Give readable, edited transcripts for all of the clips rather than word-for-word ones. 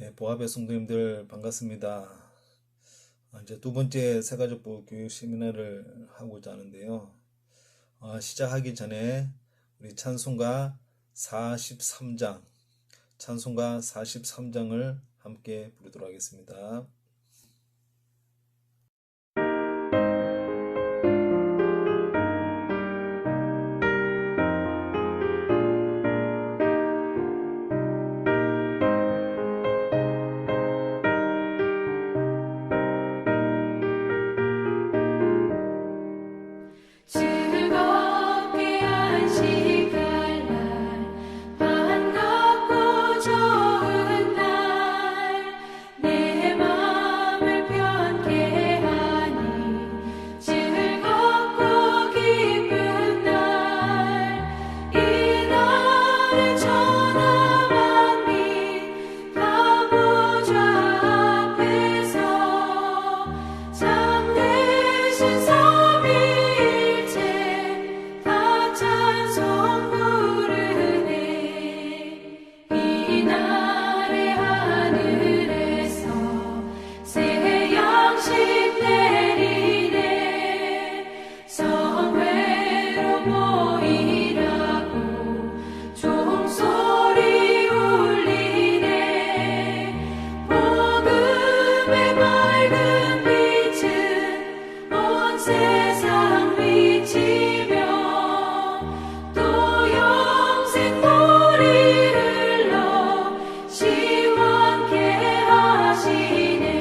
네, 보아배 성도님들 반갑습니다. 이제 두 번째 새가족부 교육 세미나를 하고자 하는데요. 시작하기 전에 우리 찬송가 43장을 함께 부르도록 하겠습니다. 즐겁게 안식할 날 반갑고 좋은 날 내 맘을 편케 하니 즐겁고 기쁜 날 이 날에 천하 만민 다 보좌 앞에서 참되신 삼위일체 다 찬송 부르네. 이 날에 하늘에서 새 양식 내리네. 성회로 모이라고 종소리 울리네. 복음의 밝은 빛은 온 세상 비치며 또 영생 물이 흘러 시원케 하시네.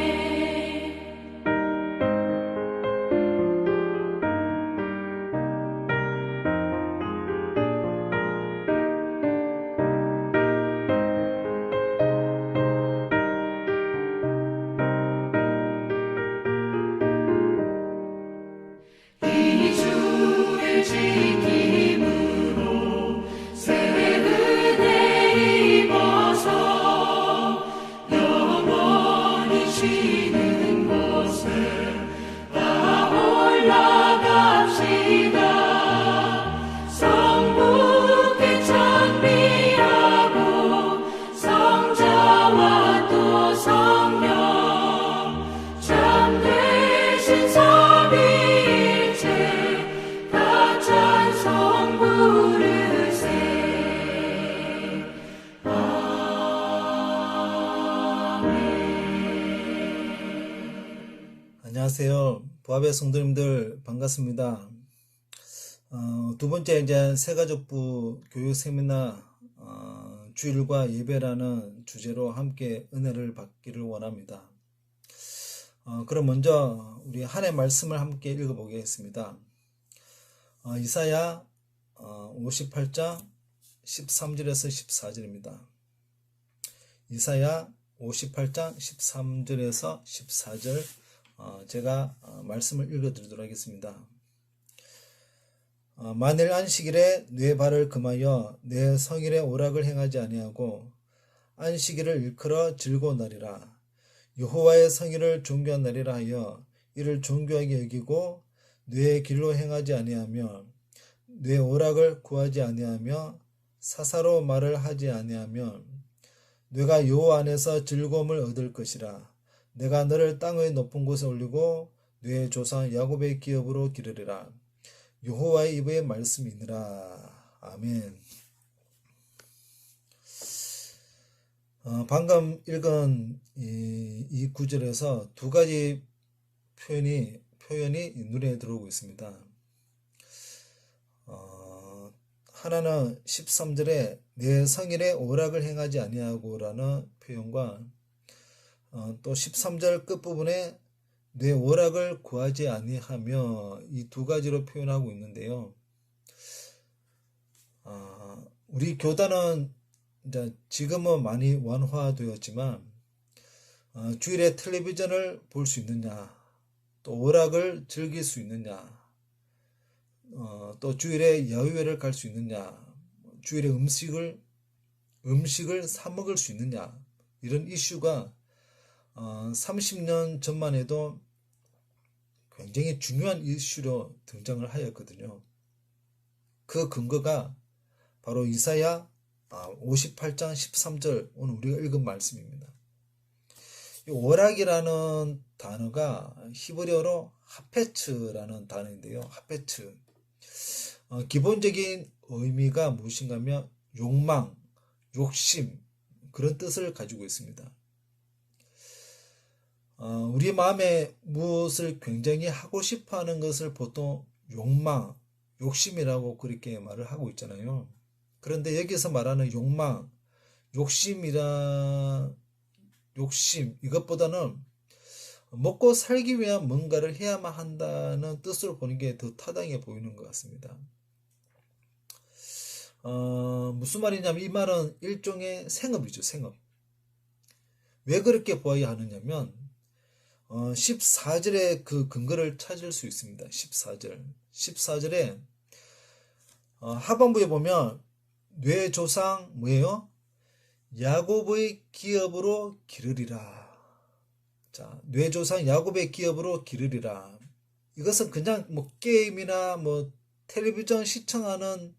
이 주를 지킴으로 새 은혜 입어서 영원히 쉬는 곳에 다 올라갑시다. 성부께 찬미하고 성자와 또 성령 참되신 삼위일체 다 찬송 부르세. 안녕하세요. 보아배 성도님들 반갑습니다. 두 번째 이제 새가족부 교육 세미나 주일과 예배라는 주제로 함께 은혜를 받기를 원합니다. 그럼 먼저 우리 한 해 말씀을 함께 읽어보겠습니다. 이사야 58장 13절에서 14절입니다. 이사야 58장 13절에서 14절 제가 말씀을 읽어드리도록 하겠습니다. 만일 안식일에 내 발을 금하여 내 성일에 오락을 행하지 아니하고 안식일을 일컬어 즐거워하리라. 여호와의 성일을 존귀하리라 하여 이를 존귀하게 여기고 내 길로 행하지 아니하며 내 오락을 구하지 아니하며 사사로 말을 하지 아니하며 내가 여호와 안에서 즐거움을 얻을 것이라. 내가 너를 땅의 높은 곳에 올리고 내 조상 야곱의 기업으로 기르리라. 여호와의 입의 말씀이니라. 아멘. 방금 읽은 이 구절에서 두 가지 표현이 눈에 들어오고 있습니다. 하나는 13절에 내 성일에 오락을 행하지 아니하고라는 표현과 또 13절 끝부분에 내 오락을 구하지 아니하며 이 두 가지로 표현하고 있는데요. 우리 교단은 이제 지금은 많이 완화되었지만 주일에 텔레비전을 볼 수 있느냐, 또 오락을 즐길 수 있느냐, 또 주일에 야유회를 갈 수 있느냐, 주일에 음식을 사 먹을 수 있느냐, 이런 이슈가 30년 전만 해도 굉장히 중요한 이슈로 등장을 하였거든요. 그 근거가 바로 이사야 58장 13절 오늘 우리가 읽은 말씀입니다. 이 오락이라는 단어가 히브리어로 하페츠라는 단어인데요. 하페츠. 기본적인 의미가 무엇인가 하면 욕망, 욕심 그런 뜻을 가지고 있습니다. 우리 마음에 무엇을 굉장히 하고 싶어 하는 것을 보통 욕망, 욕심이라고 그렇게 말을 하고 있잖아요. 그런데 여기서 말하는 욕망, 욕심, 이것보다는 먹고 살기 위한 뭔가를 해야만 한다는 뜻으로 보는 게 더 타당해 보이는 것 같습니다. 무슨 말이냐면 이 말은 일종의 생업이죠, 생업. 왜 그렇게 보아야 하느냐면 14절에 그 근거를 찾을 수 있습니다. 14절에 하반부에 보면 뇌 조상 뭐예요? 야곱의 기업으로 기르리라. 자, 뇌 조상 야곱의 기업으로 기르리라. 이것은 그냥 뭐 게임이나 뭐 텔레비전 시청하는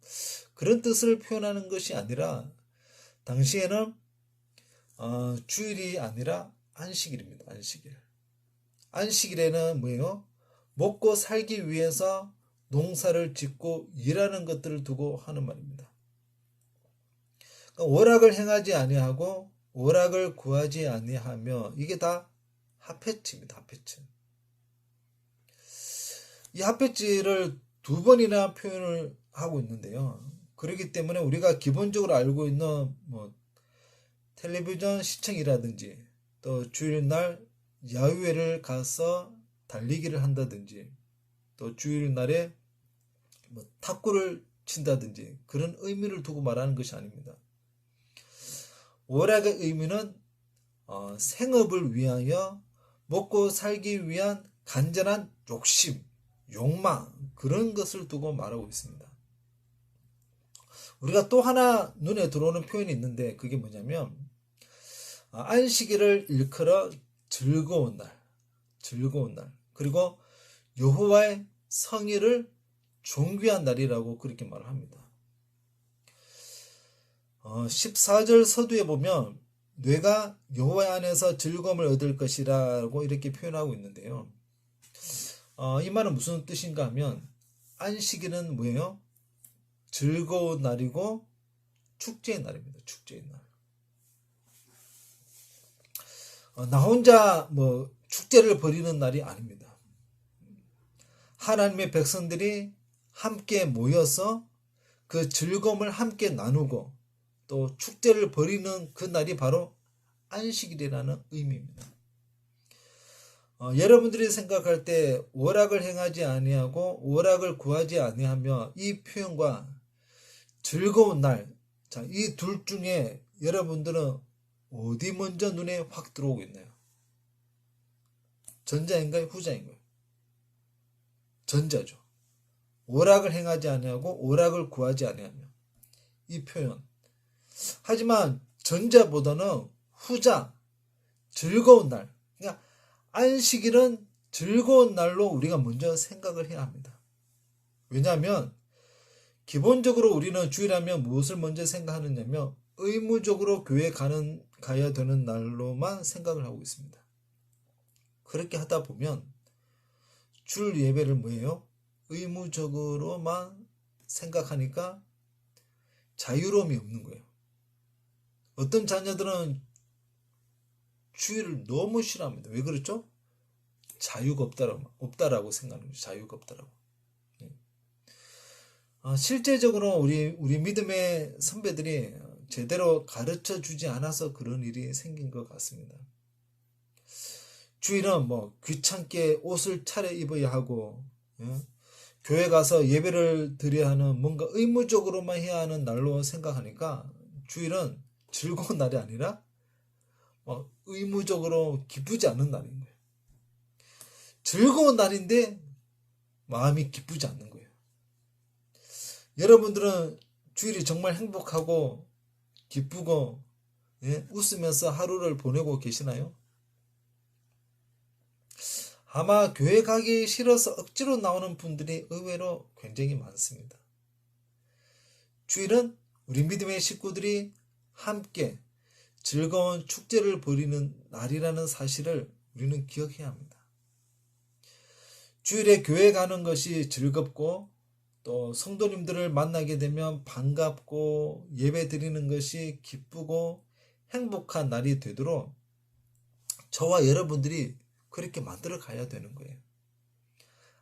그런 뜻을 표현하는 것이 아니라 당시에는 주일이 아니라 안식일입니다. 안식일. 안식일에는 뭐예요? 먹고 살기 위해서 농사를 짓고 일하는 것들을 두고 하는 말입니다. 그러니까 오락을 행하지 아니하고 오락을 구하지 아니하며 이게 다 하페츠입니다. 하페츠. 이 하페츠를 두 번이나 표현을 하고 있는데요. 그렇기 때문에 우리가 기본적으로 알고 있는 뭐 텔레비전 시청이라든지 또 주일날 야유회를 가서 달리기를 한다든지 또 주일날에 뭐 탁구를 친다든지 그런 의미를 두고 말하는 것이 아닙니다. 오락의 의미는 생업을 위하여 먹고 살기 위한 간절한 욕심, 욕망 그런 것을 두고 말하고 있습니다. 우리가 또 하나 눈에 들어오는 표현이 있는데 그게 뭐냐면 안식일을 일컬어 즐거운 날 그리고 여호와의 성일을 존귀한 날이라고 그렇게 말을 합니다. 14절 서두에 보면 뇌가 여호와 안에서 즐거움을 얻을 것이라고 이렇게 표현하고 있는데요. 이 말은 무슨 뜻인가 하면 안식일은 뭐예요? 즐거운 날이고 축제의 날입니다. 축제의 날. 나 혼자 뭐 축제를 벌이는 날이 아닙니다. 하나님의 백성들이 함께 모여서 그 즐거움을 함께 나누고 또 축제를 벌이는 그 날이 바로 안식일이라는 의미입니다. 여러분들이 생각할 때 오락을 행하지 아니하고 오락을 구하지 아니하며 이 표현과 즐거운 날, 자, 이 둘 중에 여러분들은 어디 먼저 눈에 확 들어오고 있나요? 전자인가요? 후자인가요? 전자죠. 오락을 행하지 아니하고 오락을 구하지 아니하며 이 표현. 하지만 전자보다는 후자, 즐거운 날. 그러니까 안식일은 즐거운 날로 우리가 먼저 생각을 해야 합니다. 왜냐하면 기본적으로 우리는 주일하면 무엇을 먼저 생각하느냐면 의무적으로 교회 가야 되는 날로만 생각을 하고 있습니다. 그렇게 하다 보면 주일 예배를 뭐예요? 의무적으로만 생각하니까 자유로움이 없는 거예요. 어떤 자녀들은 주일을 너무 싫어합니다. 왜 그렇죠? 자유가 없다라고 생각하는 거죠. 자유가 없다라고. 실제적으로 우리 믿음의 선배들이 제대로 가르쳐 주지 않아서 그런 일이 생긴 것 같습니다. 주일은 뭐 귀찮게 옷을 차려 입어야 하고 교회 가서 예배를 드려야 하는 뭔가 의무적으로만 해야 하는 날로 생각하니까 주일은 즐거운 날이 아니라 의무적으로 기쁘지 않은 날인 거예요. 즐거운 날인데 마음이 기쁘지 않는 거예요. 여러분들은 주일이 정말 행복하고 기쁘고 웃으면서 하루를 보내고 계시나요? 아마 교회 가기 싫어서 억지로 나오는 분들이 의외로 굉장히 많습니다. 주일은 우리 믿음의 식구들이 함께 즐거운 축제를 벌이는 날이라는 사실을 우리는 기억해야 합니다. 주일에 교회 가는 것이 즐겁고 또 성도님들을 만나게 되면 반갑고 예배 드리는 것이 기쁘고 행복한 날이 되도록 저와 여러분들이 그렇게 만들어 가야 되는 거예요.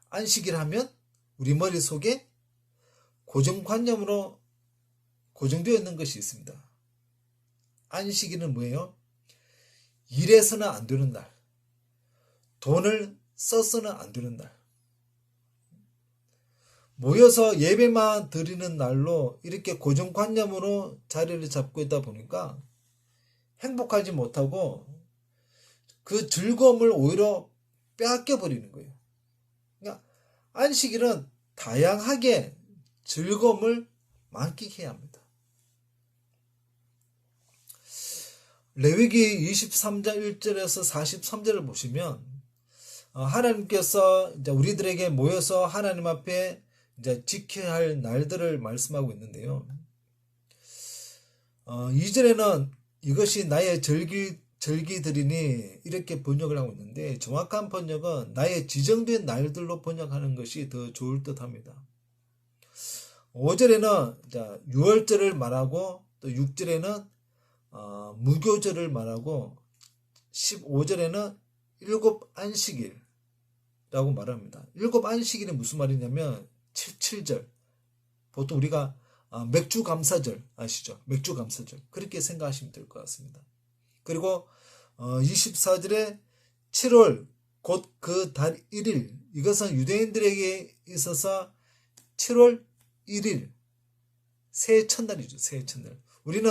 안식일 하면 우리 머릿속에 고정관념으로 고정되어 있는 것이 있습니다. 안식일은 뭐예요? 일해서는 안 되는 날, 돈을 써서는 안 되는 날, 모여서 예배만 드리는 날로 이렇게 고정관념으로 자리를 잡고 있다 보니까 행복하지 못하고 그 즐거움을 오히려 빼앗겨 버리는 거예요. 그러니까 안식일은 다양하게 즐거움을 만끽해야 합니다. 레위기 23장 1절에서 43절을 보시면 하나님께서 이제 우리들에게 모여서 하나님 앞에 이제 지켜야 할 날들을 말씀하고 있는데요. 2절에는 이것이 나의 절기들이니 이렇게 번역을 하고 있는데 정확한 번역은 나의 지정된 날들로 번역하는 것이 더 좋을 듯 합니다. 5절에는 유월절을 말하고 또 6절에는 무교절을 말하고 15절에는 일곱 안식일이라고 말합니다. 일곱 안식일이 무슨 말이냐면 7절 보통 우리가 맥주 감사절 아시죠? 맥주 감사절 그렇게 생각하시면 될 것 같습니다. 그리고 24절에 7월 곧 그 달 1일 이것은 유대인들에게 있어서 7월 1일 새해 첫날이죠. 새해 첫날. 우리는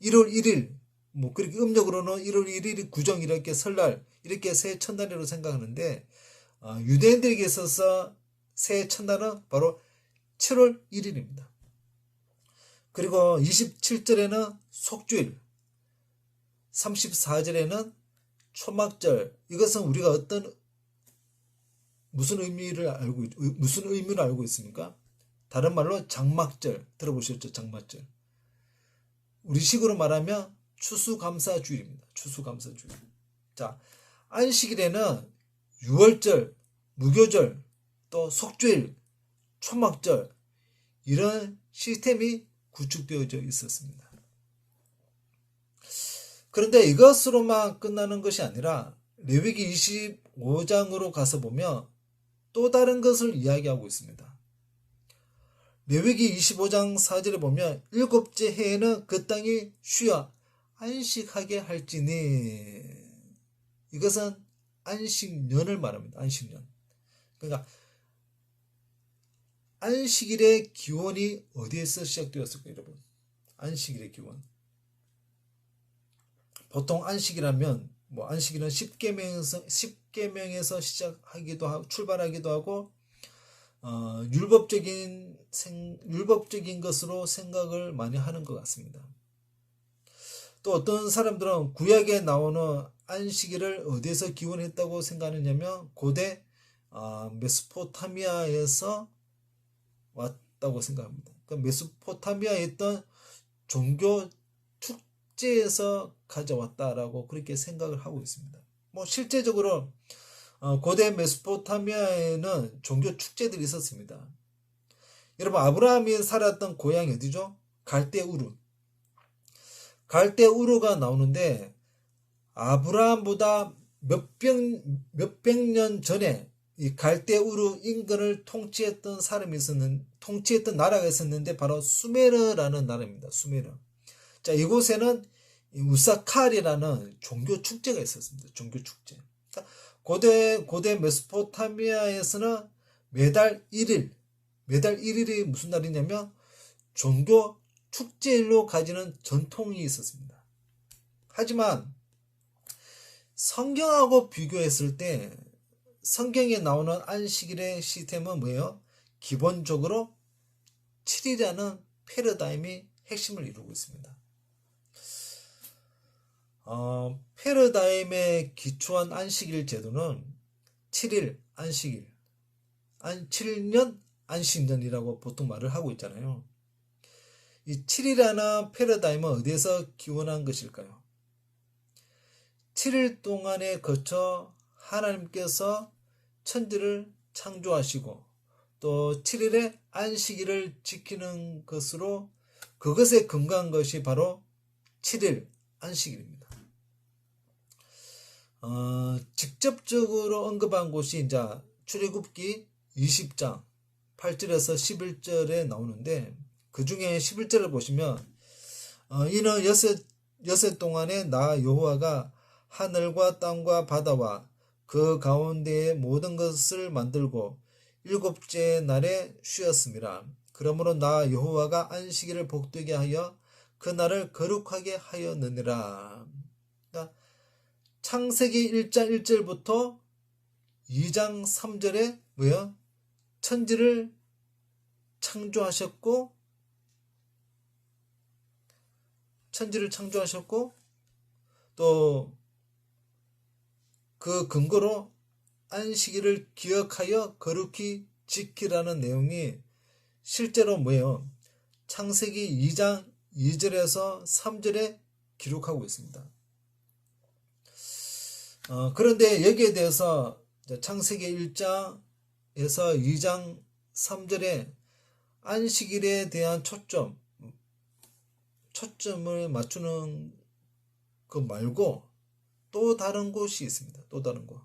1월 1일 뭐 그렇게 음력으로는 1월 1일이 구정 이렇게 설날 이렇게 새해 첫날이라고 생각하는데 유대인들에게 있어서 새해 첫날은 바로 7월 1일입니다. 그리고 27절에는 속주일 34절에는 초막절 이것은 우리가 무슨 의미를 알고 있습니까? 다른 말로 장막절 들어보셨죠? 장막절. 우리 식으로 말하면 추수감사주일입니다. 추수감사주일. 자, 안식일에는 유월절, 무교절, 또 속주일, 초막절 이런 시스템이 구축되어져 있었습니다. 그런데 이것으로만 끝나는 것이 아니라 레위기 25장으로 가서 보면 또 다른 것을 이야기하고 있습니다. 레위기 25장 4절에 보면 일곱째 해에는 그 땅이 쉬어 안식하게 할지니 이것은 안식년을 말합니다. 안식년. 그러니까 안식일의 기원이 어디에서 시작되었을까요, 여러분? 안식일의 기원. 보통 안식이라면 안식일은 10계명에서 시작하기도 하고 출발하기도 하고 율법적인 것으로 생각을 많이 하는 것 같습니다. 또 어떤 사람들은 구약에 나오는 안식일을 어디에서 기원했다고 생각하느냐면 고대 메소포타미아에서 왔다고 생각합니다. 그러니까 메소포타미아에 있던 종교 축제에서 가져왔다라고 그렇게 생각을 하고 있습니다. 실제적으로 고대 메소포타미아에는 종교 축제들이 있었습니다. 여러분 아브라함이 살았던 고향이 어디죠? 갈대우르. 갈대우르가 나오는데 아브라함보다 몇백 년 전에 이 갈대우르 인근을 통치했던 나라가 있었는데 바로 수메르라는 나라입니다. 수메르. 자, 이곳에는 우사칼이라는 종교 축제가 있었습니다. 종교 축제. 고대 메소포타미아에서는 매달 1일이 무슨 날이냐면 종교 축제일로 가지는 전통이 있었습니다. 하지만 성경하고 비교했을 때 성경에 나오는 안식일의 시스템은 뭐예요? 기본적으로 7이라는 패러다임이 핵심을 이루고 있습니다. 패러다임에 기초한 안식일 제도는 7일 안식일, 7년 안식년이라고 보통 말을 하고 있잖아요. 이 7이라는 패러다임은 어디에서 기원한 것일까요? 7일 동안에 거쳐 하나님께서 천지를 창조하시고 또 7일의 안식일을 지키는 것으로 그것에 근거한 것이 바로 7일 안식일입니다. 직접적으로 언급한 곳이 이제 출애굽기 20장 8절에서 11절에 나오는데 그 중에 11절을 보시면 이는 여섯 동안에 나 여호와가 하늘과 땅과 바다와 그 가운데의 모든 것을 만들고 일곱째 날에 쉬었음이라. 그러므로 나 여호와가 안식일을 복되게 하여 그 날을 거룩하게 하였느니라. 그러니까 창세기 1장 1절부터 2장 3절에 뭐야? 천지를 창조하셨고 또 그 근거로 안식일을 기억하여 거룩히 지키라는 내용이 실제로 뭐예요? 창세기 2장 2절에서 3절에 기록하고 있습니다. 그런데 여기에 대해서 창세기 1장에서 2장 3절에 안식일에 대한 초점을 맞추는 거 말고 또 다른 곳이 있습니다. 또 다른 곳.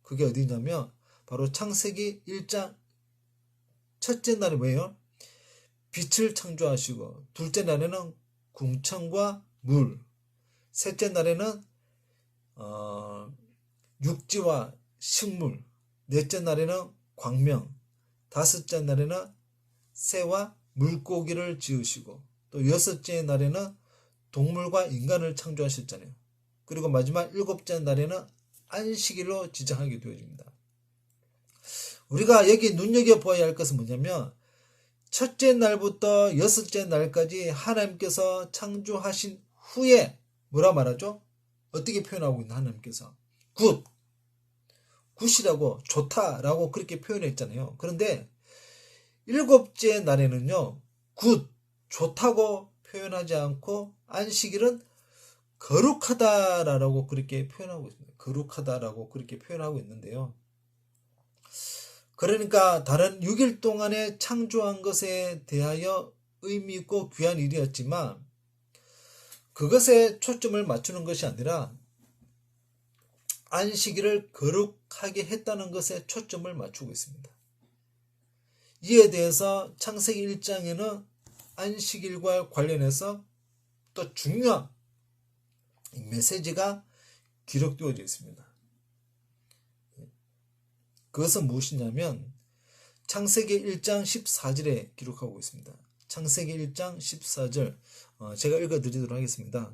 그게 어디냐면 바로 창세기 1장 첫째 날이 뭐예요? 빛을 창조하시고 둘째 날에는 궁창과 물, 셋째 날에는 육지와 식물, 넷째 날에는 광명, 다섯째 날에는 새와 물고기를 지으시고 또 여섯째 날에는 동물과 인간을 창조하셨잖아요. 그리고 마지막 일곱째 날에는 안식일로 지정하게 되어집니다. 우리가 여기 눈여겨보아야 할 것은 뭐냐면 첫째 날부터 여섯째 날까지 하나님께서 창조하신 후에 뭐라 말하죠? 어떻게 표현하고 있나 하나님께서? 굿이라고 좋다라고 그렇게 표현했잖아요. 그런데 일곱째 날에는요. 좋다고 표현하지 않고 안식일은 거룩하다라고 그렇게 표현하고 있습니다. 거룩하다라고 그렇게 표현하고 있는데요. 그러니까 다른 6일 동안에 창조한 것에 대하여 의미 있고 귀한 일이었지만 그것에 초점을 맞추는 것이 아니라 안식일을 거룩하게 했다는 것에 초점을 맞추고 있습니다. 이에 대해서 창세기 1장에는 안식일과 관련해서 또 중요한 메시지가 기록되어져 있습니다. 그것은 무엇이냐면 창세기 1장 14절에 기록하고 있습니다. 창세기 1장 14절 제가 읽어드리도록 하겠습니다.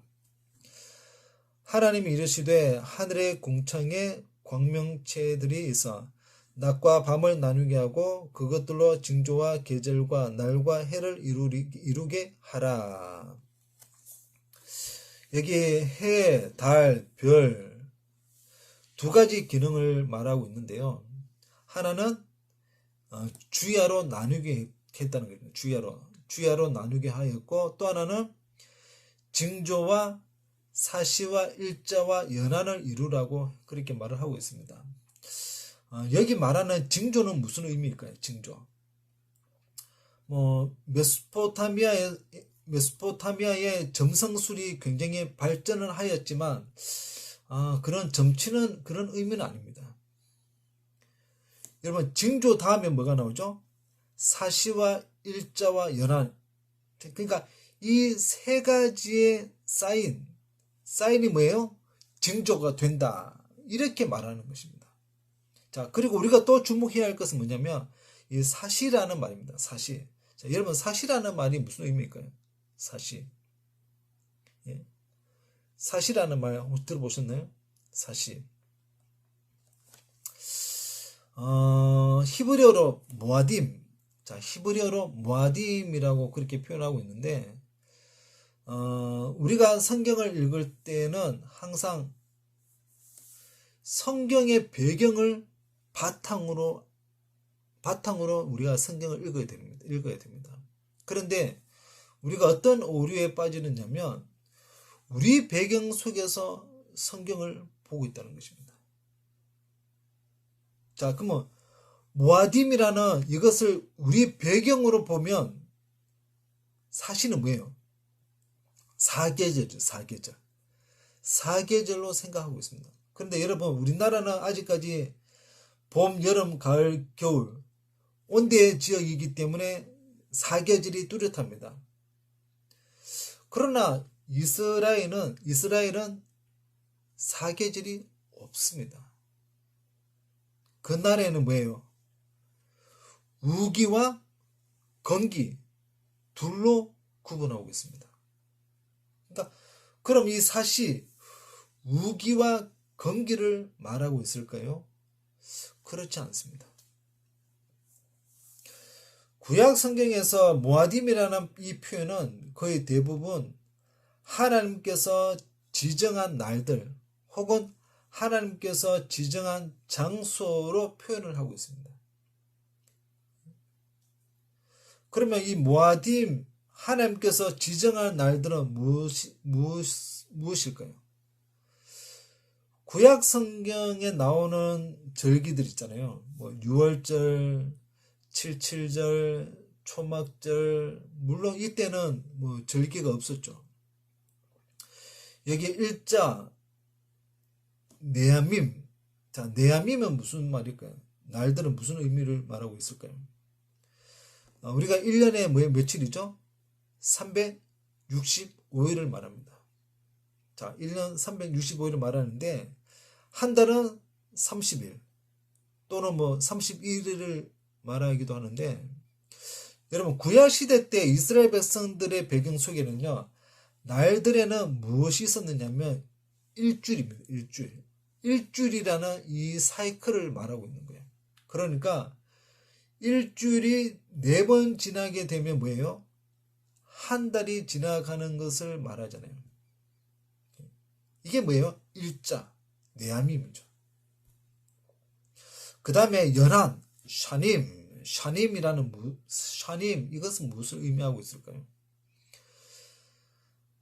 하나님이 이르시되 하늘의 궁창에 광명체들이 있어 낮과 밤을 나누게 하고 그것들로 징조와 계절과 날과 해를 이루게 하라. 여기 해, 달, 별 두 가지 기능을 말하고 있는데요. 하나는 주야로 나누게 했다는 거예요. 주야로 나누게 하였고 또 하나는 징조와 사시와 일자와 연한을 이루라고 그렇게 말을 하고 있습니다. 여기 말하는 징조는 무슨 의미일까요? 징조. 메소포타미아의 점성술이 굉장히 발전을 하였지만 그런 점치는 그런 의미는 아닙니다. 여러분 징조 다음에 뭐가 나오죠? 사시와 일자와 연한. 그러니까 이 세 가지의 사인이 뭐예요? 징조가 된다. 이렇게 말하는 것입니다. 자, 그리고 우리가 또 주목해야 할 것은 뭐냐면 이 사시라는 말입니다. 사시. 자, 여러분 사시라는 말이 무슨 의미일까요? 사시. 예. 사시라는 말 혹시 들어보셨나요? 사시. 히브리어로 모아딤. 자, 히브리어로 모아딤이라고 그렇게 표현하고 있는데 우리가 성경을 읽을 때는 항상 성경의 배경을 바탕으로 우리가 성경을 읽어야 됩니다. 그런데 우리가 어떤 오류에 빠지느냐면 우리 배경 속에서 성경을 보고 있다는 것입니다. 자, 그러면 모아딤이라는 이것을 우리 배경으로 보면 사실은 뭐예요? 사계절이죠. 사계절. 사계절로 생각하고 있습니다. 그런데 여러분, 우리나라는 아직까지 봄, 여름, 가을, 겨울 온대 지역이기 때문에 사계절이 뚜렷합니다. 그러나 이스라엘은 사계절이 없습니다. 그 나라에는 뭐예요? 우기와 건기 둘로 구분하고 있습니다. 그러니까 그럼 이 삿이 우기와 건기를 말하고 있을까요? 그렇지 않습니다. 구약 성경에서 모아딤이라는 이 표현은 거의 대부분 하나님께서 지정한 날들 혹은 하나님께서 지정한 장소로 표현을 하고 있습니다. 그러면 이 모아딤 하나님께서 지정한 날들은 무엇일까요? 구약 성경에 나오는 절기들 있잖아요. 뭐 6월절, 77절, 초막절, 물론 이때는 뭐 절기가 없었죠. 여기 일자 네아밈. 자, 네아밈은 무슨 말일까요? 날들은 무슨 의미를 말하고 있을까요? 우리가 1년에 며칠이죠? 365일을 말합니다. 자, 1년 365일을 말하는데 한 달은 30일 또는 뭐 31일을 말하기도 하는데, 여러분 구약 시대 때 이스라엘 백성들의 배경 속에는요, 날들에는 무엇이 있었느냐면 일주일입니다. 일주일이라는 이 사이클을 말하고 있는 거예요. 그러니까 일주일이 4번 지나게 되면 뭐예요? 한 달이 지나가는 것을 말하잖아요. 이게 뭐예요? 일자, 네아밈이죠. 그 다음에 연한, 샤님이라는 이것은 무엇을 의미하고 있을까요?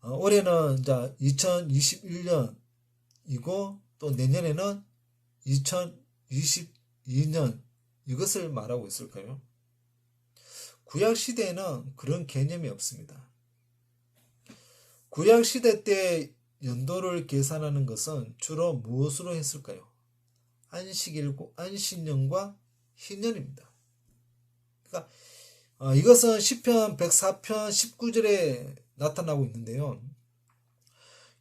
올해는 이제 2021년이고 또 내년에는 2022년 이것을 말하고 있을까요? 구약 시대에는 그런 개념이 없습니다. 구약 시대 때 연도를 계산하는 것은 주로 무엇으로 했을까요? 안식년과 희년입니다. 그러니까 이것은 시편 104편 19절에 나타나고 있는데요.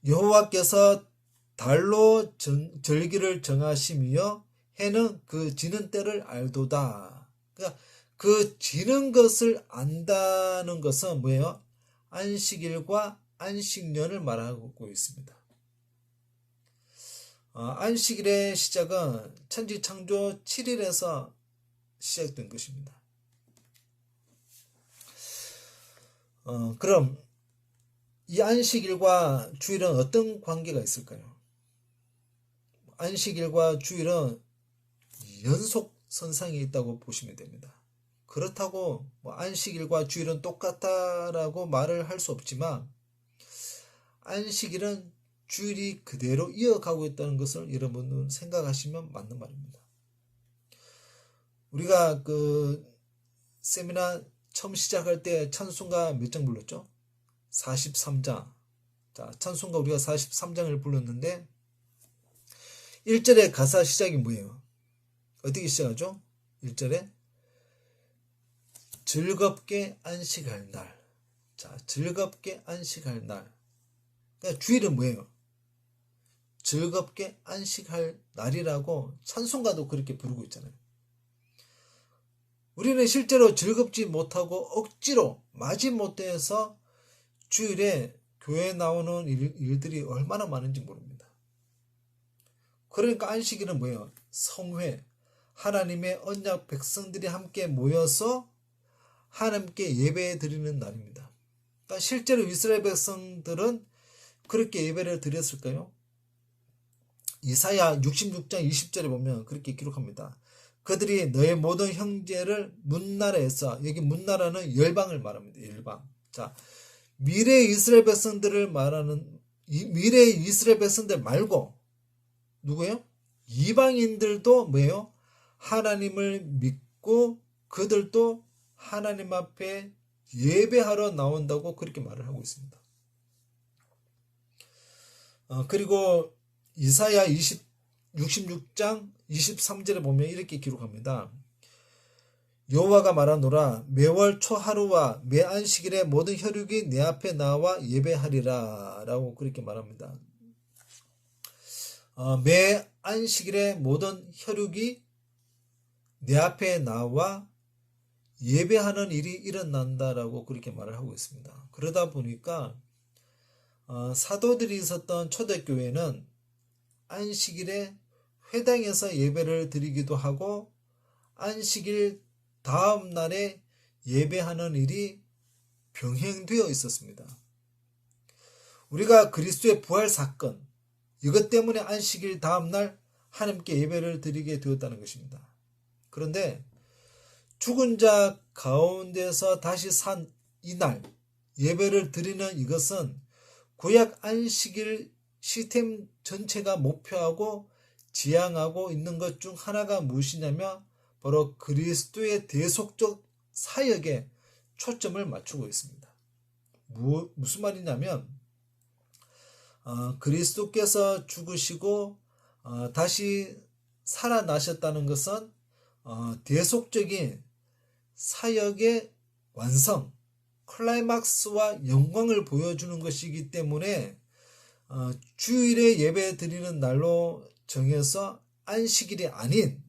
여호와께서 달로 절기를 정하시며 해는 그 지는 때를 알도다. 그러니까 그 지는 것을 안다는 것은 뭐예요? 안식일과 안식년을 말하고 있습니다. 안식일의 시작은 천지창조 7일에서 시작된 것입니다. 그럼 이 안식일과 주일은 어떤 관계가 있을까요? 안식일과 주일은 연속선상에 있다고 보시면 됩니다. 그렇다고 뭐 안식일과 주일은 똑같다라고 말을 할 수 없지만, 안식일은 주일이 그대로 이어가고 있다는 것을 여러분은 생각하시면 맞는 말입니다. 우리가 그 세미나 처음 시작할 때 찬송가 몇 장 불렀죠? 43장. 자, 찬송가 우리가 43장을 불렀는데 1절의 가사 시작이 뭐예요? 어떻게 시작하죠? 1절에 즐겁게 안식할 날. 자, 즐겁게 안식할 날. 그러니까 주일은 뭐예요? 즐겁게 안식할 날이라고 찬송가도 그렇게 부르고 있잖아요. 우리는 실제로 즐겁지 못하고 억지로 마지못해서 주일에 교회에 나오는 일들이 얼마나 많은지 모릅니다. 그러니까 안식일은 뭐예요? 성회, 하나님의 언약 백성들이 함께 모여서 하나님께 예배 드리는 날입니다. 그러니까 실제로 이스라엘 백성들은 그렇게 예배를 드렸을까요? 이사야 66장 20절에 보면 그렇게 기록합니다. 그들이 너의 모든 형제를 문나라에서, 여기 문나라는 열방을 말합니다. 열방. 자, 미래의 이스라엘 백성들을 말하는, 미래의 이스라엘 백성들 말고 누구예요? 이방인들도 뭐예요? 하나님을 믿고 그들도 하나님 앞에 예배하러 나온다고 그렇게 말을 하고 있습니다. 그리고 이사야 66장 23절에 보면 이렇게 기록합니다. 여호와가 말하노라 매월 초하루와 매 안식일에 모든 혈육이 내 앞에 나와 예배하리라 라고 그렇게 말합니다. 매 안식일에 모든 혈육이 내 앞에 나와 예배하는 일이 일어난다라고 그렇게 말을 하고 있습니다. 그러다 보니까 사도들이 있었던 초대교회는 안식일에 회당에서 예배를 드리기도 하고 안식일 다음 날에 예배하는 일이 병행되어 있었습니다. 우리가 그리스도의 부활 사건 이것 때문에 안식일 다음 날 하나님께 예배를 드리게 되었다는 것입니다. 그런데 죽은 자 가운데서 다시 산 이날 예배를 드리는 이것은 구약 안식일 시스템 전체가 목표하고 지향하고 있는 것 중 하나가 무엇이냐면 바로 그리스도의 대속적 사역에 초점을 맞추고 있습니다. 무슨 말이냐면 그리스도께서 죽으시고 다시 살아나셨다는 것은 대속적인 사역의 완성, 클라이막스와 영광을 보여주는 것이기 때문에 주일에 예배 드리는 날로 정해서 안식일이 아닌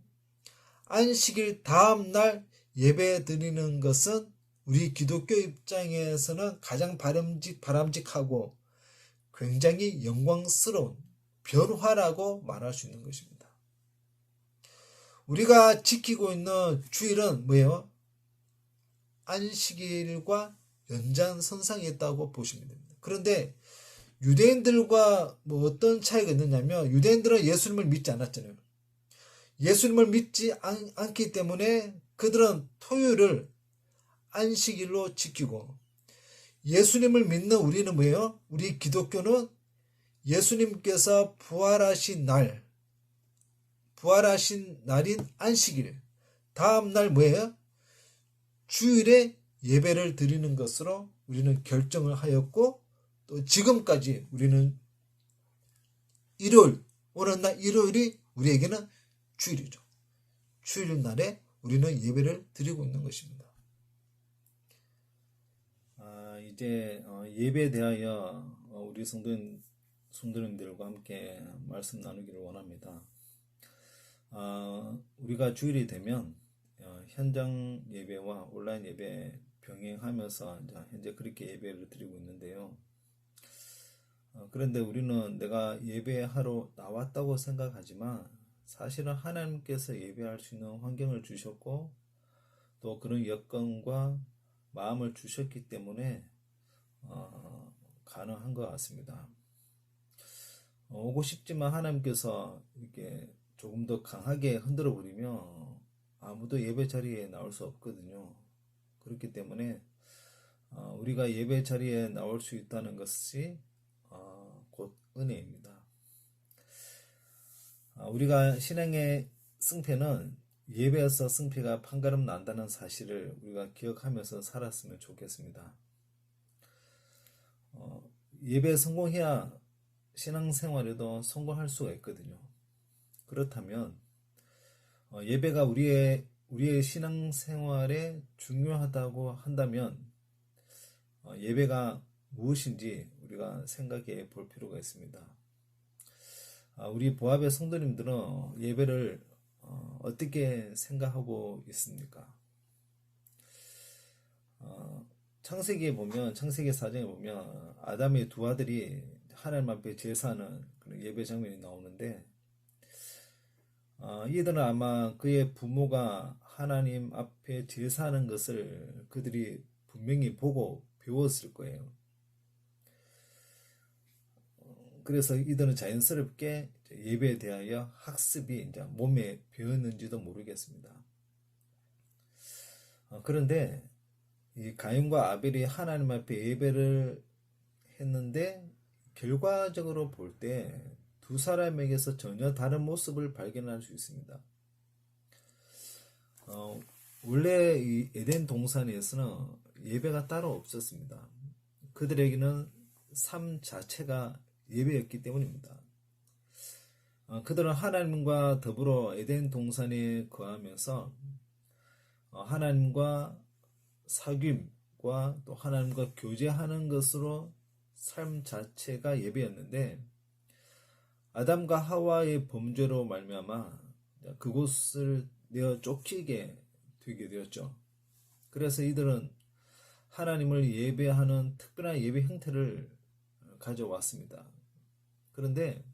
안식일 다음 날 예배 드리는 것은 우리 기독교 입장에서는 가장 바람직하고 굉장히 영광스러운 변화라고 말할 수 있는 것입니다. 우리가 지키고 있는 주일은 뭐예요? 안식일과 연장선상에 있다고 보시면 됩니다. 그런데 유대인들과 어떤 차이가 있느냐면 유대인들은 예수님을 믿지 않았잖아요. 예수님을 믿지 않기 때문에 그들은 토요일을 안식일로 지키고 예수님을 믿는 우리는 뭐예요? 우리 기독교는 예수님께서 부활하신 날인 안식일 다음 날 뭐예요? 주일에 예배를 드리는 것으로 우리는 결정을 하였고 또 지금까지 우리는 일요일 오는 날 일요일이 우리에게는 주일이죠. 주일 날에 우리는 예배를 드리고 있는 것입니다. 이제 예배에 대하여 우리 성도님들과 함께 말씀 나누기를 원합니다. 우리가 주일이 되면 현장 예배와 온라인 예배 병행하면서 현재 그렇게 예배를 드리고 있는데요. 그런데 우리는 내가 예배하러 나왔다고 생각하지만 사실은 하나님께서 예배할 수 있는 환경을 주셨고 또 그런 여건과 마음을 주셨기 때문에 가능한 것 같습니다. 오고 싶지만 하나님께서 이렇게 조금 더 강하게 흔들어 버리면 아무도 예배 자리에 나올 수 없거든요. 그렇기 때문에 우리가 예배 자리에 나올 수 있다는 것이 곧 은혜입니다. 우리가 신앙의 승패는 예배에서 승패가 판가름 난다는 사실을 우리가 기억하면서 살았으면 좋겠습니다. 예배에 성공해야 신앙생활에도 성공할 수가 있거든요. 그렇다면 예배가 우리의 신앙생활에 중요하다고 한다면 예배가 무엇인지 우리가 생각해 볼 필요가 있습니다. 우리 보합의 성도님들은 예배를 어떻게 생각하고 있습니까? 창세기에 보면 창세기 4장에 보면 아담의 두 아들이 하나님 앞에 제사하는 그런 예배 장면이 나오는데 이들은 아마 그의 부모가 하나님 앞에 제사하는 것을 그들이 분명히 보고 배웠을 거예요. 그래서 이들은 자연스럽게 예배에 대하여 학습이 이제 몸에 배었는지도 모르겠습니다. 그런데 이 가인과 아벨이 하나님 앞에 예배를 했는데 결과적으로 볼 때 두 사람에게서 전혀 다른 모습을 발견할 수 있습니다. 원래 이 에덴 동산에서는 예배가 따로 없었습니다. 그들에게는 삶 자체가 예배였기 때문입니다. 그들은 하나님과 더불어 에덴 동산에 거하면서 하나님과 사귐과 또 하나님과 교제하는 것으로 삶 자체가 예배였는데, 아담과 하와의 범죄로 말미암아 그곳을 내어 쫓기게 되게 되었죠. 그래서 이들은 하나님을 예배하는 특별한 예배 형태를 가져왔습니다. 그런데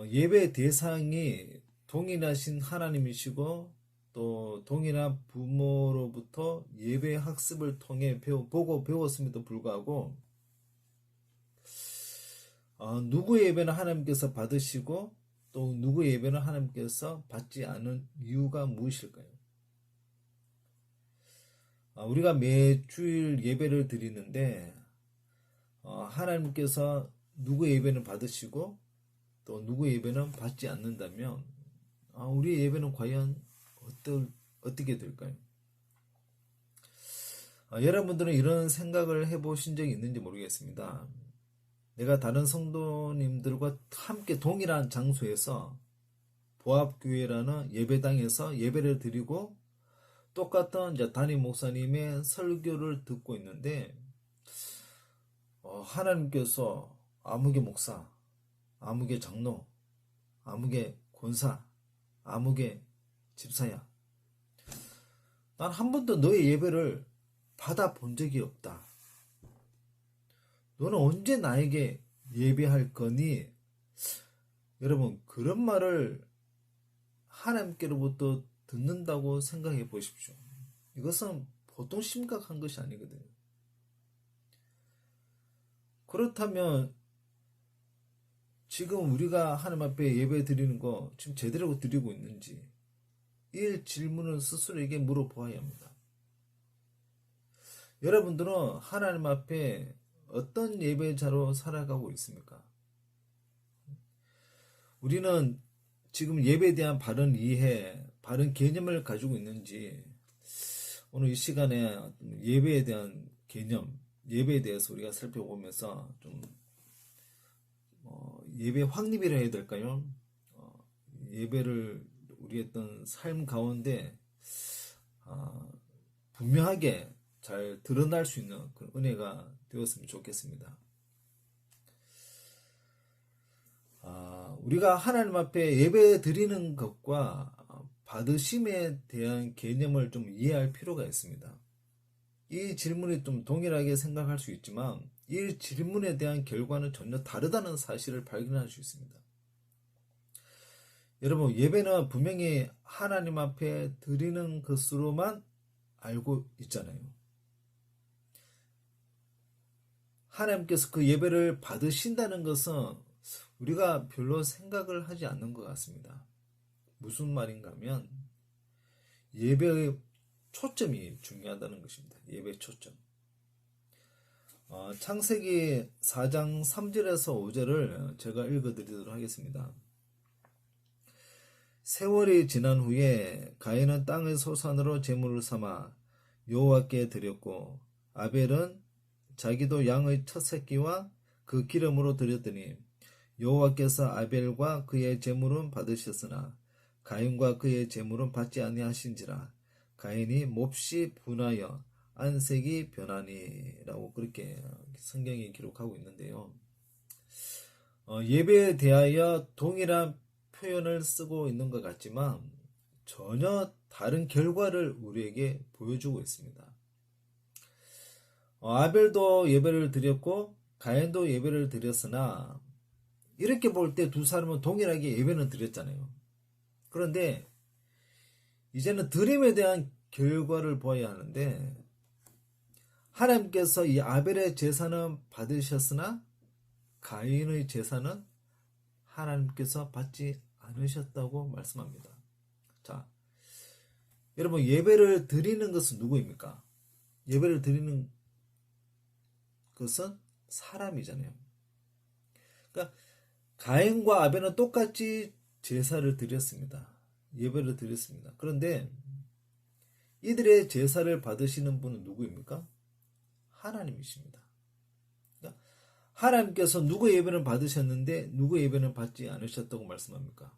예배 대상이 동일하신 하나님이시고 또 동일한 부모로부터 예배 학습을 통해 보고 배웠음에도 불구하고 누구의 예배는 하나님께서 받으시고 또 누구의 예배는 하나님께서 받지 않은 이유가 무엇일까요? 우리가 매주일 예배를 드리는데 하나님께서 누구의 예배는 받으시고 또 누구의 예배는 받지 않는다면 우리의 예배는 과연 어떻게 될까요? 여러분들은 이런 생각을 해보신 적이 있는지 모르겠습니다. 내가 다른 성도님들과 함께 동일한 장소에서 보합교회라는 예배당에서 예배를 드리고 똑같은 담임 목사님의 설교를 듣고 있는데 하나님께서 아무개 목사, 아무개 장로, 아무개 권사, 아무개 집사야, 난 한 번도 너의 예배를 받아본 적이 없다. 너는 언제 나에게 예배할 거니? 여러분, 그런 말을 하나님께로부터 듣는다고 생각해 보십시오. 이것은 보통 심각한 것이 아니거든요. 그렇다면 지금 우리가 하나님 앞에 예배 드리는 거 지금 제대로 드리고 있는지 이 질문을 스스로에게 물어보아야 합니다. 여러분들은 하나님 앞에 어떤 예배자로 살아가고 있습니까? 우리는 지금 예배에 대한 바른 이해, 바른 개념을 가지고 있는지 오늘 이 시간에 예배에 대한 개념, 예배에 대해서 우리가 살펴보면서 좀 예배 확립이라 해야 될까요? 예배를 우리의 어떤 삶 가운데 분명하게 잘 드러날 수 있는 그런 은혜가 되었으면 좋겠습니다. 우리가 하나님 앞에 예배 드리는 것과 받으심에 대한 개념을 좀 이해할 필요가 있습니다. 이 질문이 좀 동일하게 생각할 수 있지만 이 질문에 대한 결과는 전혀 다르다는 사실을 발견할 수 있습니다. 여러분, 예배는 분명히 하나님 앞에 드리는 것으로만 알고 있잖아요. 하나님께서 그 예배를 받으신다는 것은 우리가 별로 생각을 하지 않는 것 같습니다. 무슨 말인가 하면 예배의 초점이 중요하다는 것입니다. 예배의 초점. 창세기 4장 3절에서 5절을 제가 읽어드리도록 하겠습니다. 세월이 지난 후에 가인은 땅의 소산으로 제물을 삼아 여호와께 드렸고 아벨은 자기도 양의 첫 새끼와 그 기름으로 드렸더니 여호와께서 아벨과 그의 제물은 받으셨으나 가인과 그의 제물은 받지 아니하신지라 가인이 몹시 분하여 안색이 변하니 라고 그렇게 성경이 기록하고 있는데요. 예배에 대하여 동일한 표현을 쓰고 있는 것 같지만 전혀 다른 결과를 우리에게 보여주고 있습니다. 아벨도 예배를 드렸고 가인도 예배를 드렸으나 이렇게 볼 때 두 사람은 동일하게 예배는 드렸잖아요. 그런데 이제는 드림에 대한 결과를 보아야 하는데 하나님께서 이 아벨의 제사는 받으셨으나 가인의 제사는 하나님께서 받지 않으셨다고 말씀합니다. 자, 여러분, 예배를 드리는 것은 누구입니까? 예배를 드리는 것은 사람이잖아요. 그러니까 가인과 아벨은 똑같이 제사를 드렸습니다. 예배를 드렸습니다. 그런데 이들의 제사를 받으시는 분은 누구입니까? 하나님이십니다. 그러니까 하나님께서 누구의 예배를 받으셨는데 누구의 예배는 받지 않으셨다고 말씀합니까?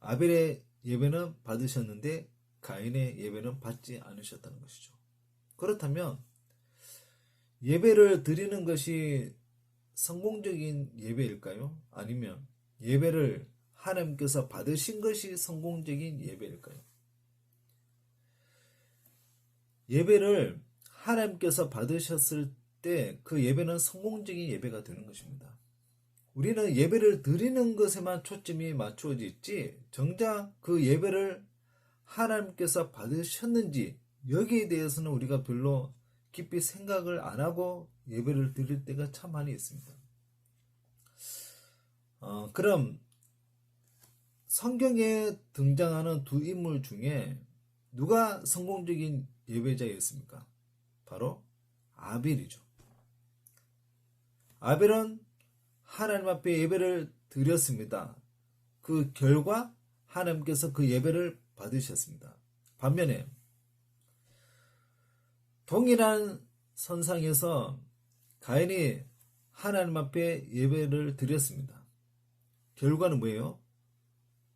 아벨의 예배는 받으셨는데 가인의 예배는 받지 않으셨다는 것이죠. 그렇다면 예배를 드리는 것이 성공적인 예배일까요? 아니면 예배를 하나님께서 받으신 것이 성공적인 예배일까요? 예배를 하나님께서 받으셨을 때 그 예배는 성공적인 예배가 되는 것입니다. 우리는 예배를 드리는 것에만 초점이 맞추어져 있지 정작 그 예배를 하나님께서 받으셨는지 여기에 대해서는 우리가 별로 깊이 생각을 안 하고 예배를 드릴 때가 참 많이 있습니다. 그럼 성경에 등장하는 두 인물 중에 누가 성공적인 예배자였습니까? 바로 아벨이죠. 아벨은 하나님 앞에 예배를 드렸습니다. 그 결과 하나님께서 그 예배를 받으셨습니다. 반면에 동일한 선상에서 가인이 하나님 앞에 예배를 드렸습니다. 결과는 뭐예요?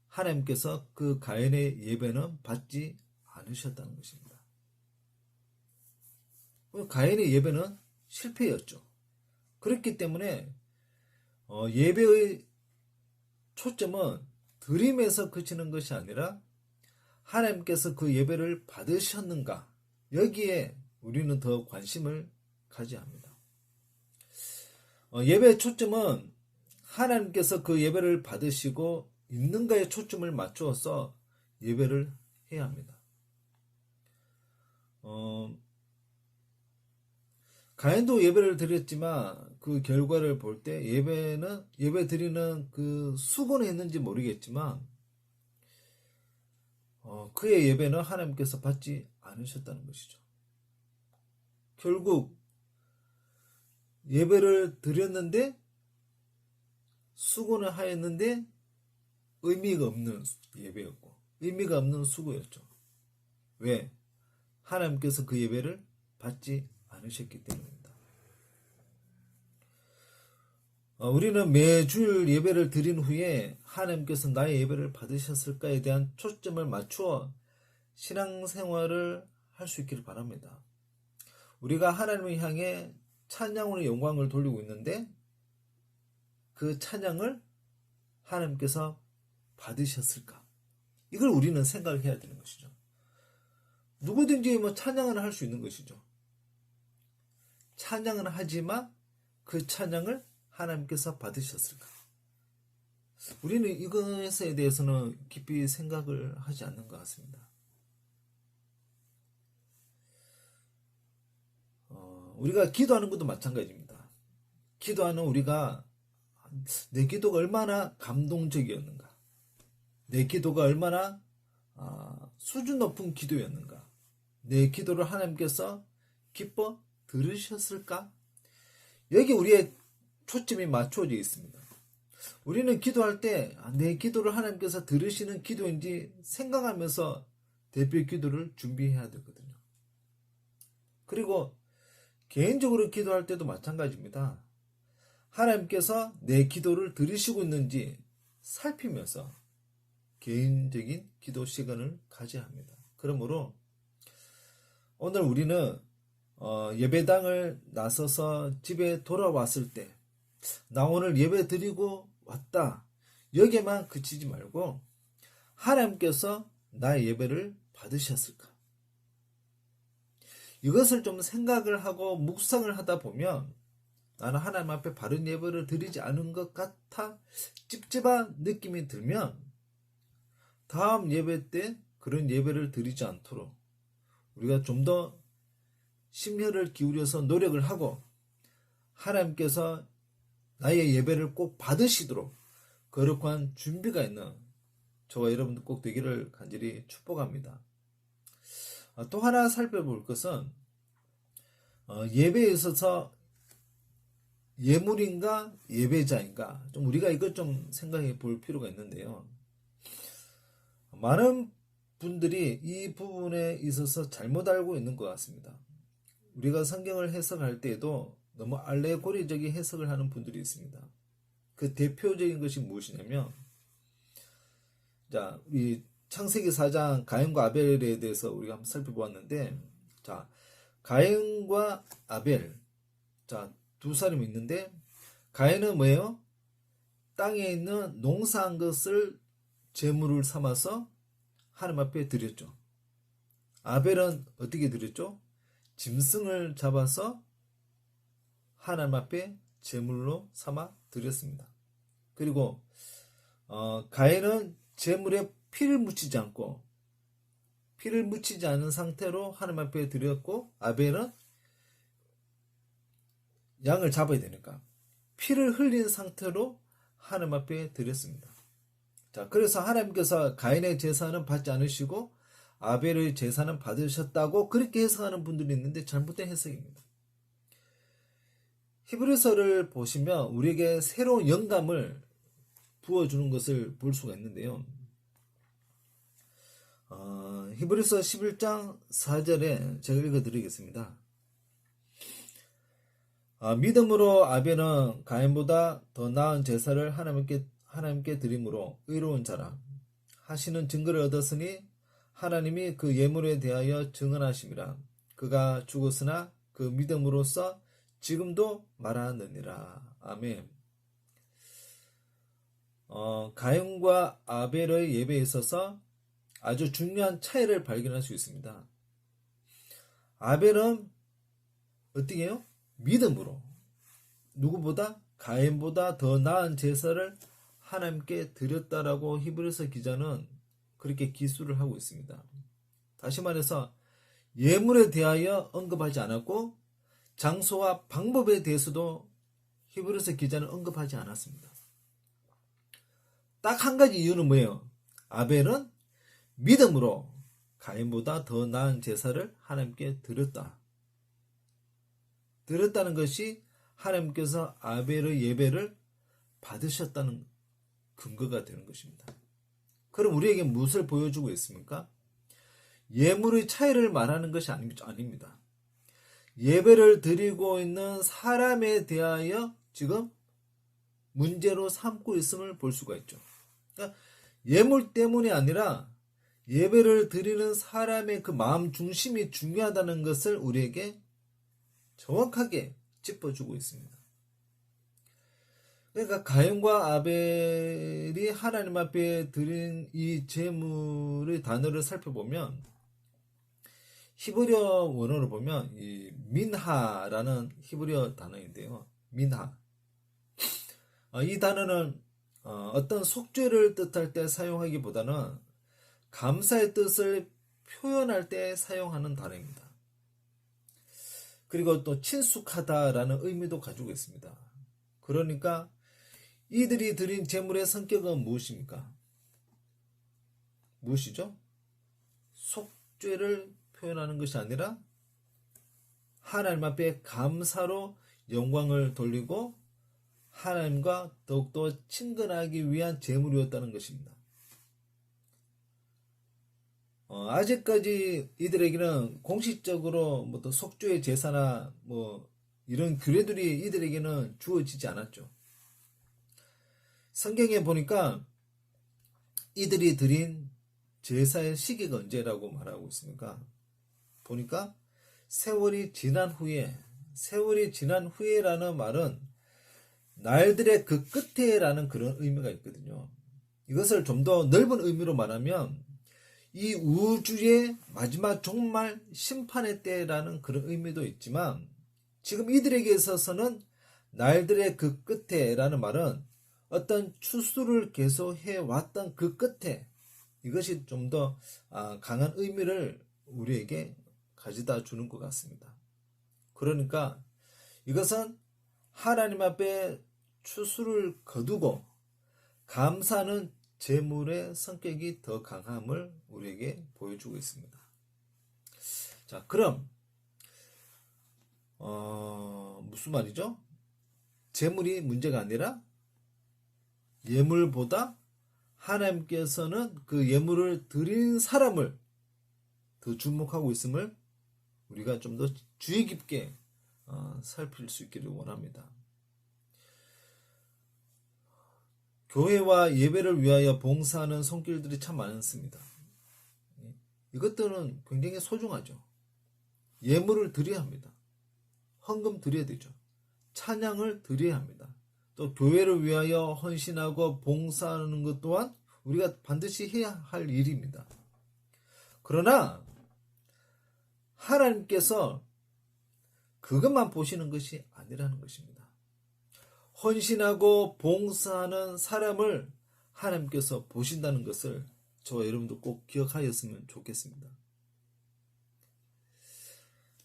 하나님께서 그 가인의 예배는 받지 않으셨다는 것입니다. 가인의 예배는 실패였죠. 그렇기 때문에 예배의 초점은 드림에서 그치는 것이 아니라 하나님께서 그 예배를 받으셨는가 여기에 우리는 더 관심을 가져야 합니다. 예배의 초점은 하나님께서 그 예배를 받으시고 있는가에 초점을 맞추어서 예배를 해야 합니다. 가인도 예배를 드렸지만 그 결과를 볼 때 예배 드리는 그 수고는 했는지 모르겠지만 그의 예배는 하나님께서 받지 않으셨다는 것이죠. 결국 예배를 드렸는데 수고는 하였는데 의미가 없는 예배였고 의미가 없는 수고였죠. 왜? 하나님께서 그 예배를 받지 않으셨기 때문입니다. 우리는 매주 예배를 드린 후에 하나님께서 나의 예배를 받으셨을까에 대한 초점을 맞추어 신앙생활을 할 수 있기를 바랍니다. 우리가 하나님을 향해 찬양으로 영광을 돌리고 있는데 그 찬양을 하나님께서 받으셨을까? 이걸 우리는 생각을 해야 되는 것이죠. 누구든지 찬양을 할 수 있는 것이죠. 찬양은 하지만 그 찬양을 하나님께서 받으셨을까? 우리는 이것에 대해서는 깊이 생각을 하지 않는 것 같습니다. 우리가 기도하는 것도 마찬가지입니다. 기도하는 우리가 내 기도가 얼마나 감동적이었는가? 내 기도가 얼마나 수준 높은 기도였는가? 내 기도를 하나님께서 기뻐 들으셨을까? 여기 우리의 초점이 맞춰져 있습니다. 우리는 기도할 때 내 기도를 하나님께서 들으시는 기도인지 생각하면서 대표 기도를 준비해야 되거든요. 그리고 개인적으로 기도할 때도 마찬가지입니다. 하나님께서 내 기도를 들으시고 있는지 살피면서 개인적인 기도 시간을 가져야 합니다. 그러므로 오늘 우리는 예배당을 나서서 집에 돌아왔을 때 나 오늘 예배 드리고 왔다 여기에만 그치지 말고 하나님께서 나의 예배를 받으셨을까? 이것을 좀 생각을 하고 묵상을 하다 보면 나는 하나님 앞에 바른 예배를 드리지 않은 것 같아 찝찝한 느낌이 들면 다음 예배 때 그런 예배를 드리지 않도록 우리가 좀 더 심혈을 기울여서 노력을 하고 하나님께서 나의 예배를 꼭 받으시도록 거룩한 준비가 있는 저와 여러분들 꼭 되기를 간절히 축복합니다. 또 하나 살펴볼 것은 예배에 있어서 예물인가 예배자인가 좀 우리가 이것 좀 생각해 볼 필요가 있는데요. 많은 분들이 이 부분에 있어서 잘못 알고 있는 것 같습니다. 우리가 성경을 해석할 때에도 너무 알레고리적인 해석을 하는 분들이 있습니다. 그 대표적인 것이 무엇이냐면, 자, 우리 창세기 4장 가인과 아벨에 대해서 우리가 한번 살펴보았는데, 자, 가인과 아벨, 자, 두 사람이 있는데, 가인은 뭐예요? 땅에 있는 농사한 것을 제물을 삼아서 하나님 앞에 드렸죠. 아벨은 어떻게 드렸죠? 짐승을 잡아서 하나님 앞에 제물로 삼아 드렸습니다. 그리고 가인은 제물에 피를 묻히지 않은 상태로 하나님 앞에 드렸고, 아벨은 양을 잡아야 되니까 피를 흘린 상태로 하나님 앞에 드렸습니다. 자, 그래서 하나님께서 가인의 제사는 받지 않으시고 아벨의 제사는 받으셨다고 그렇게 해석하는 분들이 있는데 잘못된 해석입니다. 히브리서를 보시면 우리에게 새로운 영감을 부어주는 것을 볼 수가 있는데요. 히브리서 11장 4절에 제가 읽어드리겠습니다. 믿음으로 아벨은 가인보다 더 나은 제사를 하나님께 드림으로 의로운 자라 하시는 증거를 얻었으니 하나님이 그 예물에 대하여 증언하심이라. 그가 죽었으나 그 믿음으로써 지금도 말하느니라. 아멘. 가인과 아벨의 예배에 있어서 아주 중요한 차이를 발견할 수 있습니다. 아벨은 어떻게 해요? 믿음으로 누구보다 가인보다 더 나은 제사를 하나님께 드렸다라고 히브리서 기자는 그렇게 기술을 하고 있습니다. 다시 말해서 예물에 대하여 언급하지 않았고 장소와 방법에 대해서도 히브리서 기자는 언급하지 않았습니다. 딱 한 가지 이유는 뭐예요? 아벨은 믿음으로 가인보다 더 나은 제사를 하나님께 드렸다는 것이 하나님께서 아벨의 예배를 받으셨다는 근거가 되는 것입니다. 그럼 우리에게 무엇을 보여주고 있습니까? 예물의 차이를 말하는 것이 아닙니다. 예배를 드리고 있는 사람에 대하여 지금 문제로 삼고 있음을 볼 수가 있죠. 그러니까 예물 때문이 아니라 예배를 드리는 사람의 그 마음 중심이 중요하다는 것을 우리에게 정확하게 짚어주고 있습니다. 그러니까 가인과 아벨이 하나님 앞에 드린 이 제물의 단어를 살펴보면 히브리어 원어로 보면 이 민하라는 히브리어 단어인데요. 민하. 이 단어는 어떤 속죄를 뜻할 때 사용하기보다는 감사의 뜻을 표현할 때 사용하는 단어입니다. 그리고 또 친숙하다라는 의미도 가지고 있습니다. 그러니까 이들이 드린 제물의 성격은 무엇입니까? 무엇이죠? 속죄를 표현하는 것이 아니라 하나님 앞에 감사로 영광을 돌리고 하나님과 더욱더 친근하기 위한 제물이었다는 것입니다. 아직까지 이들에게는 공식적으로 또 속죄의 제사나 이런 규례들이 이들에게는 주어지지 않았죠. 성경에 보니까 이들이 드린 제사의 시기가 언제라고 말하고 있습니까? 보니까 세월이 지난 후에라는 말은 날들의 그 끝에라는 그런 의미가 있거든요. 이것을 좀 더 넓은 의미로 말하면 이 우주의 마지막 종말 심판의 때라는 그런 의미도 있지만 지금 이들에게 있어서는 날들의 그 끝에라는 말은 어떤 추수를 계속해 왔던 그 끝에 이것이 좀 더 강한 의미를 우리에게 가져다 주는 것 같습니다. 그러니까 이것은 하나님 앞에 추수를 거두고 감사하는 제물의 성격이 더 강함을 우리에게 보여주고 있습니다. 자, 그럼 무슨 말이죠? 재물이 문제가 아니라 예물보다 하나님께서는 그 예물을 드린 사람을 더 주목하고 있음을 우리가 좀 더 주의 깊게 살필 수 있기를 원합니다. 교회와 예배를 위하여 봉사하는 손길들이 참 많습니다. 이것들은 굉장히 소중하죠. 예물을 드려야 합니다. 헌금 드려야 되죠. 찬양을 드려야 합니다. 또 교회를 위하여 헌신하고 봉사하는 것 또한 우리가 반드시 해야 할 일입니다. 그러나 하나님께서 그것만 보시는 것이 아니라는 것입니다. 헌신하고 봉사하는 사람을 하나님께서 보신다는 것을 저와 여러분도 꼭 기억하였으면 좋겠습니다.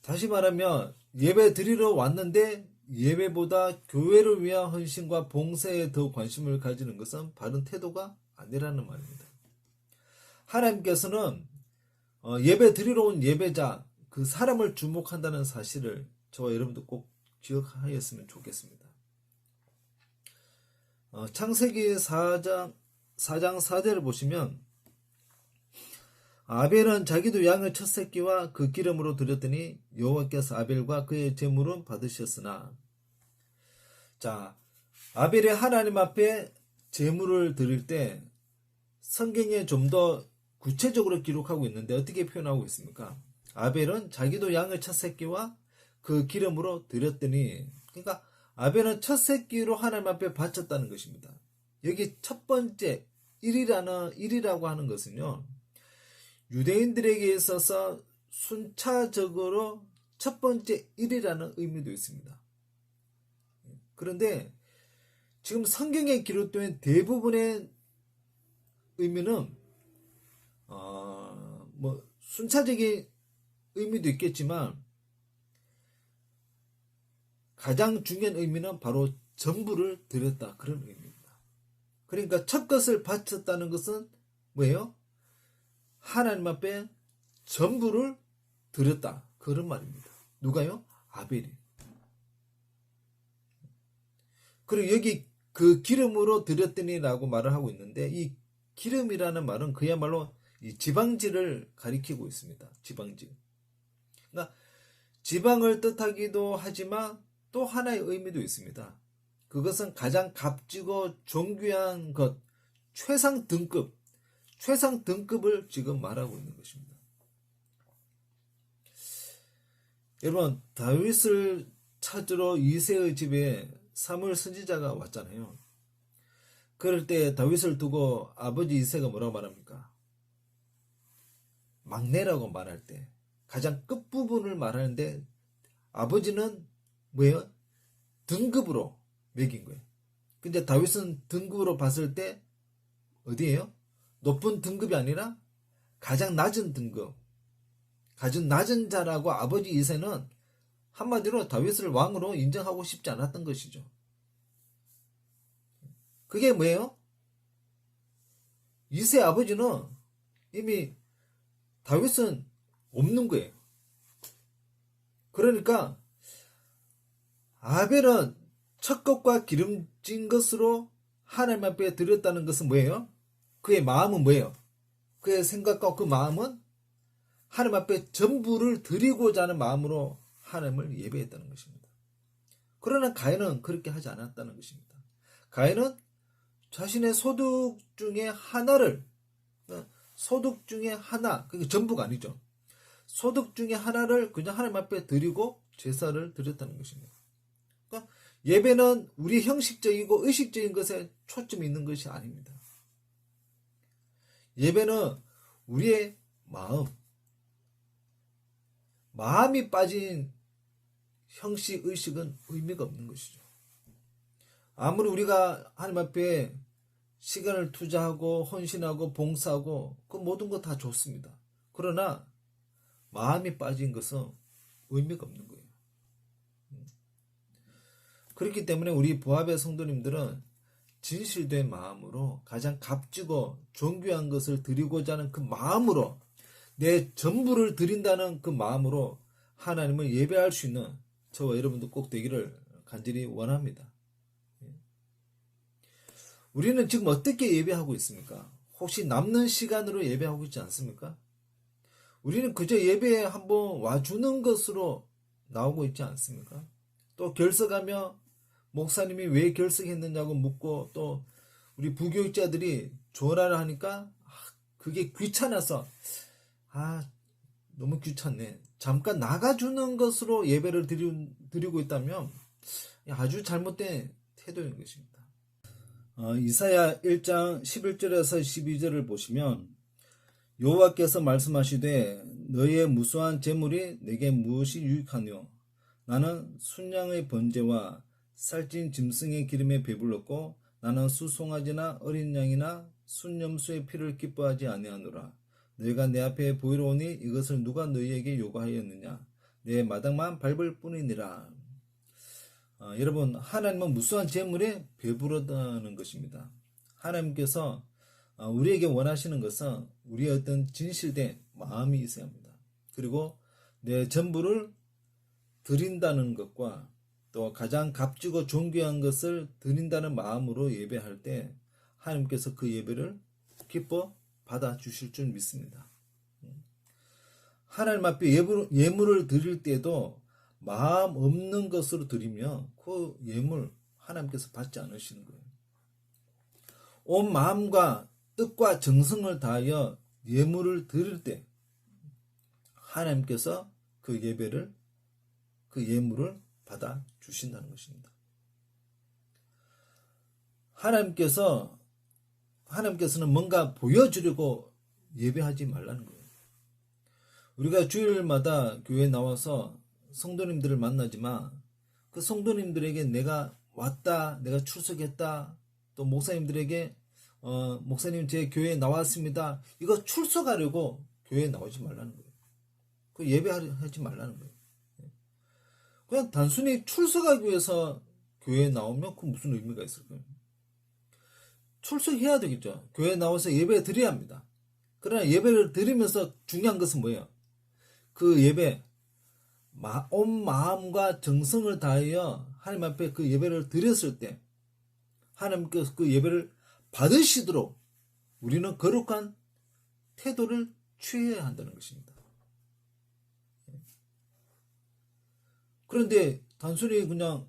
다시 말하면 예배 드리러 왔는데 예배보다 교회를 위한 헌신과 봉사에 더 관심을 가지는 것은 바른 태도가 아니라는 말입니다. 하나님께서는 예배 드리러 온 예배자 그 사람을 주목한다는 사실을 저와 여러분도 꼭 기억하였으면 좋겠습니다. 창세기 4장 4절을 보시면 아벨은 자기도 양의 첫 새끼와 그 기름으로 드렸더니 여호와께서 아벨과 그의 제물은 받으셨으나, 자, 아벨이 하나님 앞에 제물을 드릴 때 성경에 좀 더 구체적으로 기록하고 있는데 어떻게 표현하고 있습니까? 아벨은 자기도 양의 첫 새끼와 그 기름으로 드렸더니, 그러니까 아벨은 첫 새끼로 하나님 앞에 바쳤다는 것입니다. 여기 첫 번째 1이라고 하는 것은요, 유대인들에게 있어서 순차적으로 첫 번째 1이라는 의미도 있습니다. 그런데 지금 성경에 기록된 대부분의 의미는 순차적인 의미도 있겠지만 가장 중요한 의미는 바로 전부를 드렸다, 그런 의미입니다. 그러니까 첫 것을 바쳤다는 것은 뭐예요? 하나님 앞에 전부를 드렸다, 그런 말입니다. 누가요? 아벨이. 그리고 여기 그 기름으로 드렸더니라고 말을 하고 있는데, 이 기름이라는 말은 그야말로 이 지방질을 가리키고 있습니다. 지방질. 그러니까 지방을 뜻하기도 하지만 또 하나의 의미도 있습니다. 그것은 가장 값지고 존귀한 것, 최상 등급을 지금 말하고 있는 것입니다. 여러분, 다윗을 찾으러 이새의 집에 사무엘 선지자가 왔잖아요. 그럴 때 다윗을 두고 아버지 이새가 뭐라고 말합니까? 막내라고 말할 때 가장 끝부분을 말하는데 아버지는 뭐예요? 등급으로 매긴 거예요. 근데 다윗은 등급으로 봤을 때 어디예요? 높은 등급이 아니라 가장 낮은 등급, 가장 낮은 자라고 아버지 이새는 한마디로 다윗을 왕으로 인정하고 싶지 않았던 것이죠. 그게 뭐예요? 이새 아버지는 이미 다윗은 없는 거예요. 그러니까 아벨은 첫 것과 기름진 것으로 하나님 앞에 드렸다는 것은 뭐예요? 그의 마음은 뭐예요? 그의 생각과 그 마음은 하나님 앞에 전부를 드리고자 하는 마음으로 하나님을 예배했다는 것입니다. 그러나 가인은 그렇게 하지 않았다는 것입니다. 가인은 자신의 소득 중에 하나를, 그게 전부가 아니죠. 소득 중에 하나를 그냥 하나님 앞에 드리고 제사를 드렸다는 것입니다. 그러니까 예배는 우리 형식적이고 의식적인 것에 초점이 있는 것이 아닙니다. 예배는 우리의 마음이 빠진 형식, 의식은 의미가 없는 것이죠. 아무리 우리가 하나님 앞에 시간을 투자하고 헌신하고 봉사하고 그 모든 거 다 좋습니다. 그러나 마음이 빠진 것은 의미가 없는 거예요. 그렇기 때문에 우리 부합의 성도님들은 진실된 마음으로 가장 값지고 존귀한 것을 드리고자 하는 그 마음으로, 내 전부를 드린다는 그 마음으로 하나님을 예배할 수 있는 저와 여러분도 꼭 되기를 간절히 원합니다. 우리는 지금 어떻게 예배하고 있습니까? 혹시 남는 시간으로 예배하고 있지 않습니까? 우리는 그저 예배에 한번 와주는 것으로 나오고 있지 않습니까? 또 결석하며 목사님이 왜 결석했느냐고 묻고 또 우리 부교육자들이 전화를 하니까 그게 귀찮아서 너무 귀찮네. 잠깐 나가주는 것으로 예배를 드리고 있다면 아주 잘못된 태도인 것입니다. 이사야 1장 11절에서 12절을 보시면 여호와께서 말씀하시되 너희의 무수한 재물이 내게 무엇이 유익하뇨? 나는 순양의 번제와 살찐 짐승의 기름에 배불렀고 나는 수송아지나 어린 양이나 순염소의 피를 기뻐하지 아니하노라. 너희가 내 앞에 보이러 오니 이것을 누가 너희에게 요구하였느냐? 내 마당만 밟을 뿐이니라. 여러분, 하나님은 무수한 재물에 배부르다는 것입니다. 하나님께서 우리에게 원하시는 것은 우리의 어떤 진실된 마음이 있어야 합니다. 그리고 내 전부를 드린다는 것과 또 가장 값지고 존귀한 것을 드린다는 마음으로 예배할 때 하나님께서 그 예배를 기뻐 받아주실 줄 믿습니다. 하나님 앞에 예물을 드릴 때도 마음 없는 것으로 드리면 그 예물 하나님께서 받지 않으시는 거예요. 온 마음과 뜻과 정성을 다하여 예물을 드릴 때 하나님께서 그 예물을 받아 주신다는 것입니다. 하나님께서는 뭔가 보여주려고 예배하지 말라는 거예요. 우리가 주일마다 교회에 나와서 성도님들을 만나지만 그 성도님들에게 내가 왔다, 내가 출석했다, 또 목사님들에게 목사님 제 교회에 나왔습니다. 이거 출석하려고 교회에 나오지 말라는 거예요. 그 예배하지 말라는 거예요. 그냥 단순히 출석하기 위해서 교회에 나오면 그 무슨 의미가 있을까요? 출석해야 되겠죠. 교회에 나와서 예배 드려야 합니다. 그러나 예배를 드리면서 중요한 것은 뭐예요? 그 예배 온 마음과 정성을 다하여 하나님 앞에 그 예배를 드렸을 때 하나님께서 그 예배를 받으시도록 우리는 거룩한 태도를 취해야 한다는 것입니다. 그런데 단순히 그냥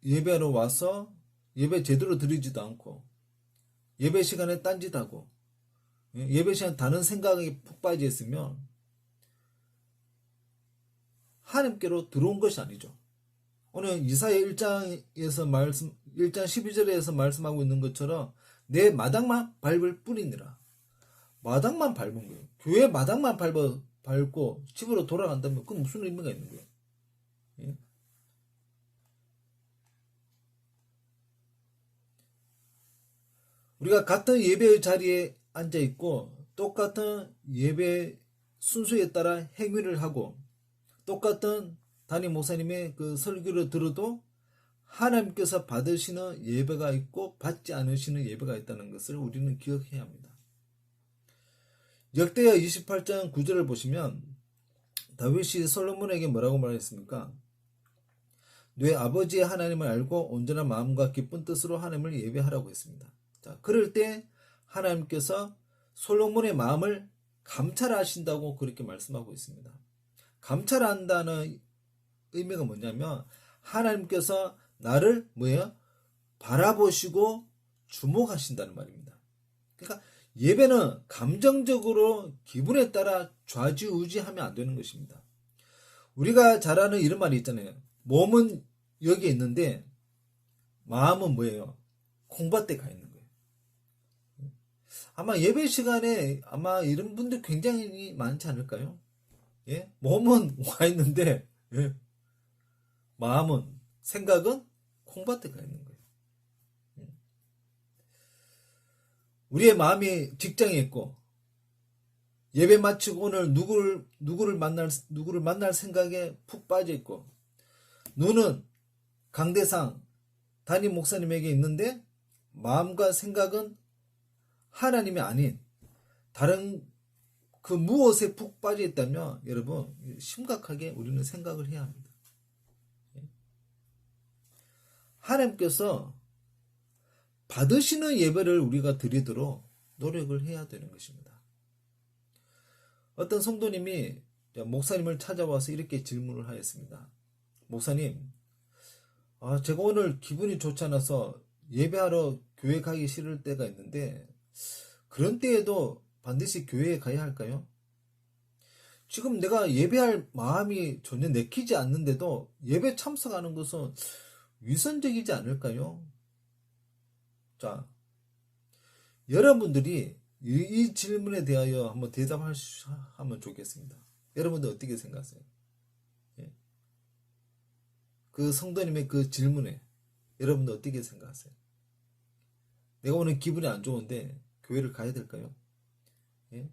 예배하러 와서 예배 제대로 드리지도 않고 예배 시간에 딴짓하고 예배 시간 다른 생각에 푹 빠져 있으면 하나님께로 들어온 것이 아니죠. 오늘 이사야 1장 12절에서 말씀하고 있는 것처럼 내 마당만 밟을 뿐이니라. 마당만 밟은 거예요. 교회 마당만 밟고 집으로 돌아간다면 그건 무슨 의미가 있는 거예요? 예? 우리가 같은 예배의 자리에 앉아 있고 똑같은 예배 순서에 따라 행위를 하고 똑같은 담임 목사님의 그 설교를 들어도 하나님께서 받으시는 예배가 있고 받지 않으시는 예배가 있다는 것을 우리는 기억해야 합니다. 역대하 28장 9절을 보시면 다윗이 솔로몬에게 뭐라고 말했습니까? 내 아버지의 하나님을 알고 온전한 마음과 기쁜 뜻으로 하나님을 예배하라고 했습니다. 자, 그럴 때 하나님께서 솔로몬의 마음을 감찰하신다고 그렇게 말씀하고 있습니다. 감찰한다는 의미가 뭐냐면 하나님께서 나를 바라보시고 주목하신다는 말입니다. 그러니까 예배는 감정적으로 기분에 따라 좌지우지하면 안 되는 것입니다. 우리가 잘 아는 이런 말이 있잖아요. 몸은 여기 있는데 마음은 콩밭에 가 있는 거예요. 아마 예배 시간에 아마 이런 분들 굉장히 많지 않을까요? 예? 몸은 와 있는데 마음은 생각은 콩밭에 가 있는 거예요. 우리의 마음이 직장에 있고 예배 마치고 오늘 누구를 만날 생각에 푹 빠져 있고 눈은 강대상 담임 목사님에게 있는데 마음과 생각은 하나님이 아닌 다른 그 무엇에 푹 빠져 있다면 여러분 심각하게 우리는 생각을 해야 합니다. 하나님께서 받으시는 예배를 우리가 드리도록 노력을 해야 되는 것입니다. 어떤 성도님이 목사님을 찾아와서 이렇게 질문을 하였습니다. 목사님, 제가 오늘 기분이 좋지 않아서 예배하러 교회 가기 싫을 때가 있는데 그런 때에도 반드시 교회에 가야 할까요? 지금 내가 예배할 마음이 전혀 내키지 않는데도 예배 참석하는 것은 위선적이지 않을까요? 자, 여러분들이 이 질문에 대하여 한번 대답하면 좋겠습니다. 여러분들 어떻게 생각하세요? 예? 그 성도님의 그 질문에 여러분들 어떻게 생각하세요? 내가 오늘 기분이 안 좋은데 교회를 가야 될까요? 예?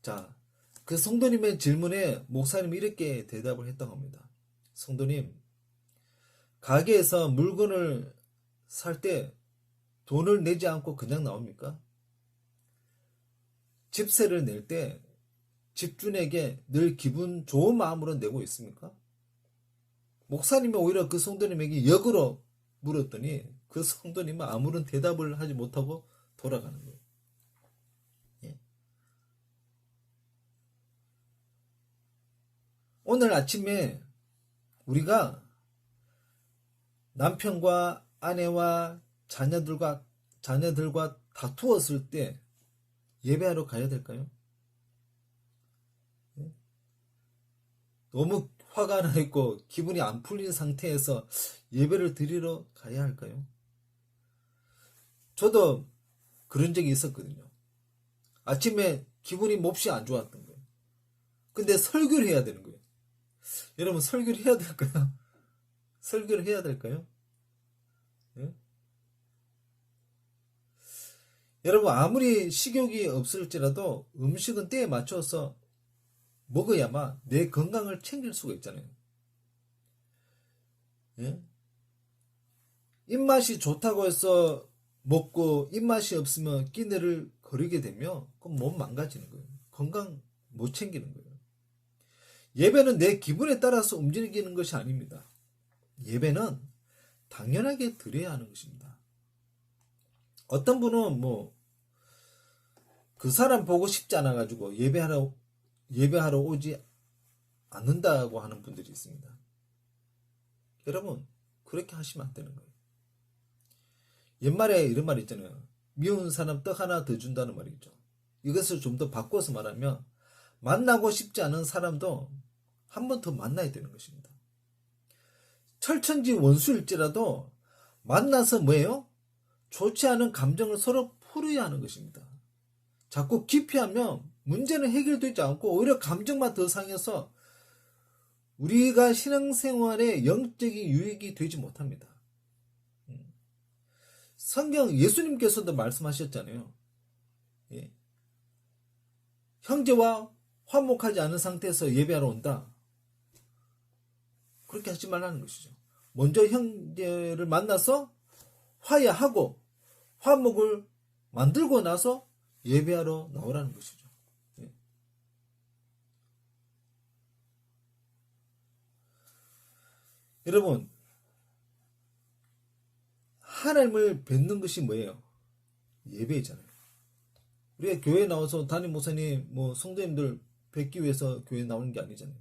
자, 그 성도님의 질문에 목사님이 이렇게 대답을 했다고 합니다. 성도님, 가게에서 물건을 살 때 돈을 내지 않고 그냥 나옵니까? 집세를 낼 때 집주인에게 늘 기분 좋은 마음으로 내고 있습니까? 목사님이 오히려 그 성도님에게 역으로 물었더니 그 성도님은 아무런 대답을 하지 못하고 돌아가는 거예요. 예. 오늘 아침에 우리가 남편과 아내와 자녀들과 다투었을 때 예배하러 가야 될까요? 예? 너무 화가 나 있고 기분이 안 풀린 상태에서 예배를 드리러 가야 할까요? 저도 그런 적이 있었거든요. 아침에 기분이 몹시 안 좋았던 거예요. 근데 설교를 해야 되는 거예요. 여러분, 설교를 해야 될까요? 설교를 해야 될까요? 예? 여러분, 아무리 식욕이 없을지라도 음식은 때에 맞춰서 먹어야만 내 건강을 챙길 수가 있잖아요. 예? 입맛이 좋다고 해서 먹고 입맛이 없으면 끼니를 거르게 되면 그럼 몸 망가지는 거예요. 건강 못 챙기는 거예요. 예배는 내 기분에 따라서 움직이는 것이 아닙니다. 예배는 당연하게 드려야 하는 것입니다. 어떤 분은 그 사람 보고 싶지 않아 가지고 예배하러 오지 않는다고 하는 분들이 있습니다. 여러분, 그렇게 하시면 안 되는 거예요. 옛말에 이런 말이 있잖아요. 미운 사람 떡 하나 더 준다는 말이 있죠. 이것을 좀 더 바꿔서 말하면 만나고 싶지 않은 사람도 한 번 더 만나야 되는 것입니다. 철천지 원수일지라도 만나서 뭐예요? 좋지 않은 감정을 서로 풀어야 하는 것입니다. 자꾸 기피하면 문제는 해결되지 않고 오히려 감정만 더 상해서 우리가 신앙생활에 영적인 유익이 되지 못합니다. 성경 예수님께서도 말씀하셨잖아요. 예. 형제와 화목하지 않은 상태에서 예배하러 온다. 그렇게 하지 말라는 것이죠. 먼저 형제를 만나서 화해하고 화목을 만들고 나서 예배하러 나오라는 것이죠. 예. 여러분, 하나님을 뵙는 것이 뭐예요? 예배이잖아요. 우리가 교회에 나와서 담임 목사님, 성도님들 뵙기 위해서 교회에 나오는 게 아니잖아요.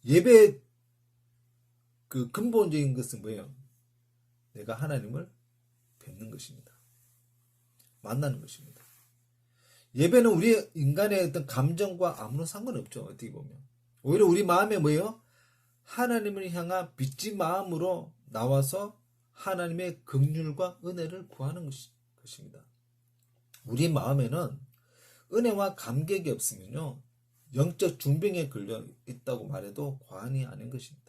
예배 그 근본적인 것은 뭐예요? 내가 하나님을 뵙는 것입니다. 만나는 것입니다. 예배는 우리 인간의 어떤 감정과 아무런 상관없죠. 어떻게 보면. 오히려 우리 마음에 뭐예요? 하나님을 향한 빚진 마음으로 나와서 하나님의 긍휼과 은혜를 구하는 것입니다. 우리 마음에는 은혜와 감격이 없으면요, 영적 중병에 걸려 있다고 말해도 과언이 아닌 것입니다.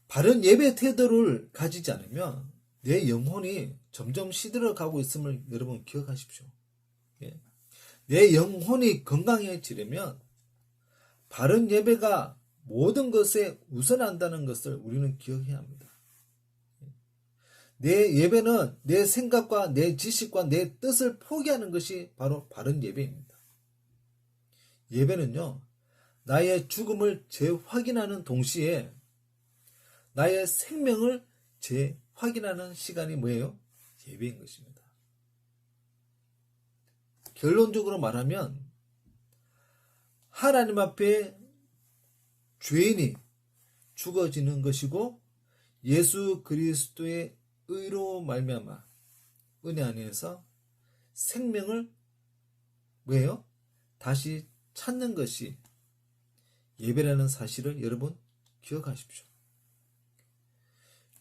바른 예배 태도를 가지지 않으면 내 영혼이 점점 시들어가고 있음을 여러분 기억하십시오. 예. 내 영혼이 건강해지려면 바른 예배가 모든 것에 우선한다는 것을 우리는 기억해야 합니다. 내 예배는 내 생각과 내 지식과 내 뜻을 포기하는 것이 바로 바른 예배입니다. 예배는요, 나의 죽음을 재확인하는 동시에 나의 생명을 재확인하는 시간이 뭐예요? 예배인 것입니다. 결론적으로 말하면 하나님 앞에 죄인이 죽어지는 것이고 예수 그리스도의 의로 말미암아 은혜 안에서 생명을 뭐예요? 다시 찾는 것이 예배라는 사실을 여러분 기억하십시오.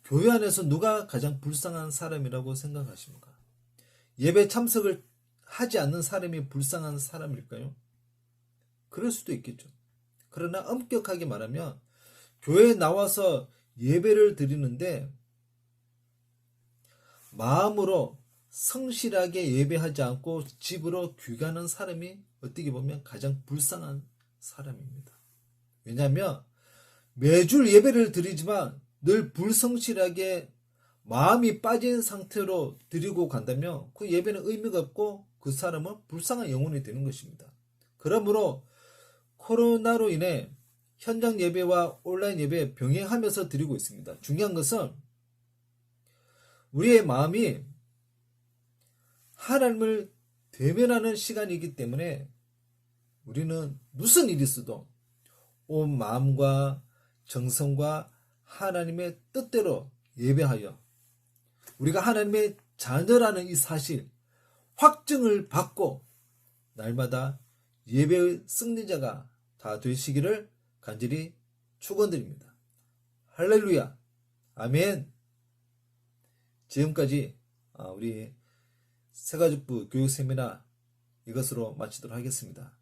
교회 안에서 누가 가장 불쌍한 사람이라고 생각하십니까? 예배 참석을 하지 않는 사람이 불쌍한 사람일까요? 그럴 수도 있겠죠. 그러나 엄격하게 말하면 교회에 나와서 예배를 드리는데 마음으로 성실하게 예배하지 않고 집으로 귀가하는 사람이 어떻게 보면 가장 불쌍한 사람입니다. 왜냐하면 매주 예배를 드리지만 늘 불성실하게 마음이 빠진 상태로 드리고 간다면 그 예배는 의미가 없고 그 사람은 불쌍한 영혼이 되는 것입니다. 그러므로 코로나로 인해 현장 예배와 온라인 예배 병행하면서 드리고 있습니다. 중요한 것은 우리의 마음이 하나님을 대면하는 시간이기 때문에 우리는 무슨 일이 있어도 온 마음과 정성과 하나님의 뜻대로 예배하여 우리가 하나님의 자녀라는 이 사실 확증을 받고 날마다 예배의 승리자가 다 되시기를 간절히 축원드립니다. 할렐루야. 아멘. 지금까지 우리 새가족부 교육 세미나 이것으로 마치도록 하겠습니다.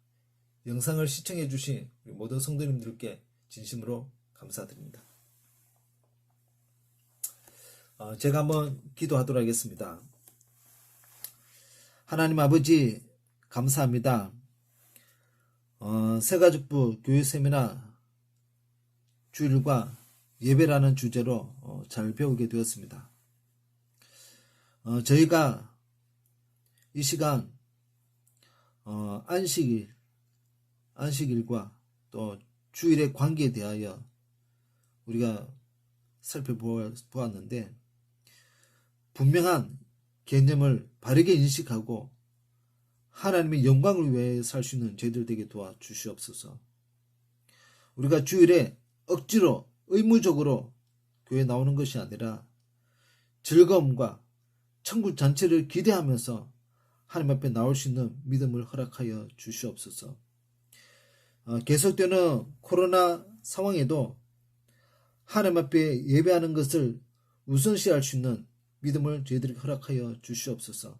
영상을 시청해 주신 우리 모든 성도님들께 진심으로 감사드립니다. 제가 한번 기도하도록 하겠습니다. 하나님 아버지 감사합니다. 새가족부 교육 세미나 주일과 예배라는 주제로 잘 배우게 되었습니다. 저희가 이 시간 안식일과 또 주일의 관계에 대하여 우리가 살펴보았는데 분명한 개념을 바르게 인식하고 하나님의 영광을 위해 살 수 있는 저희들 되게 도와주시옵소서. 우리가 주일에 억지로 의무적으로 교회에 나오는 것이 아니라 즐거움과 천국 잔치를 기대하면서 하나님 앞에 나올 수 있는 믿음을 허락하여 주시옵소서. 계속되는 코로나 상황에도 하나님 앞에 예배하는 것을 우선시할 수 있는 믿음을 저희들에게 허락하여 주시옵소서.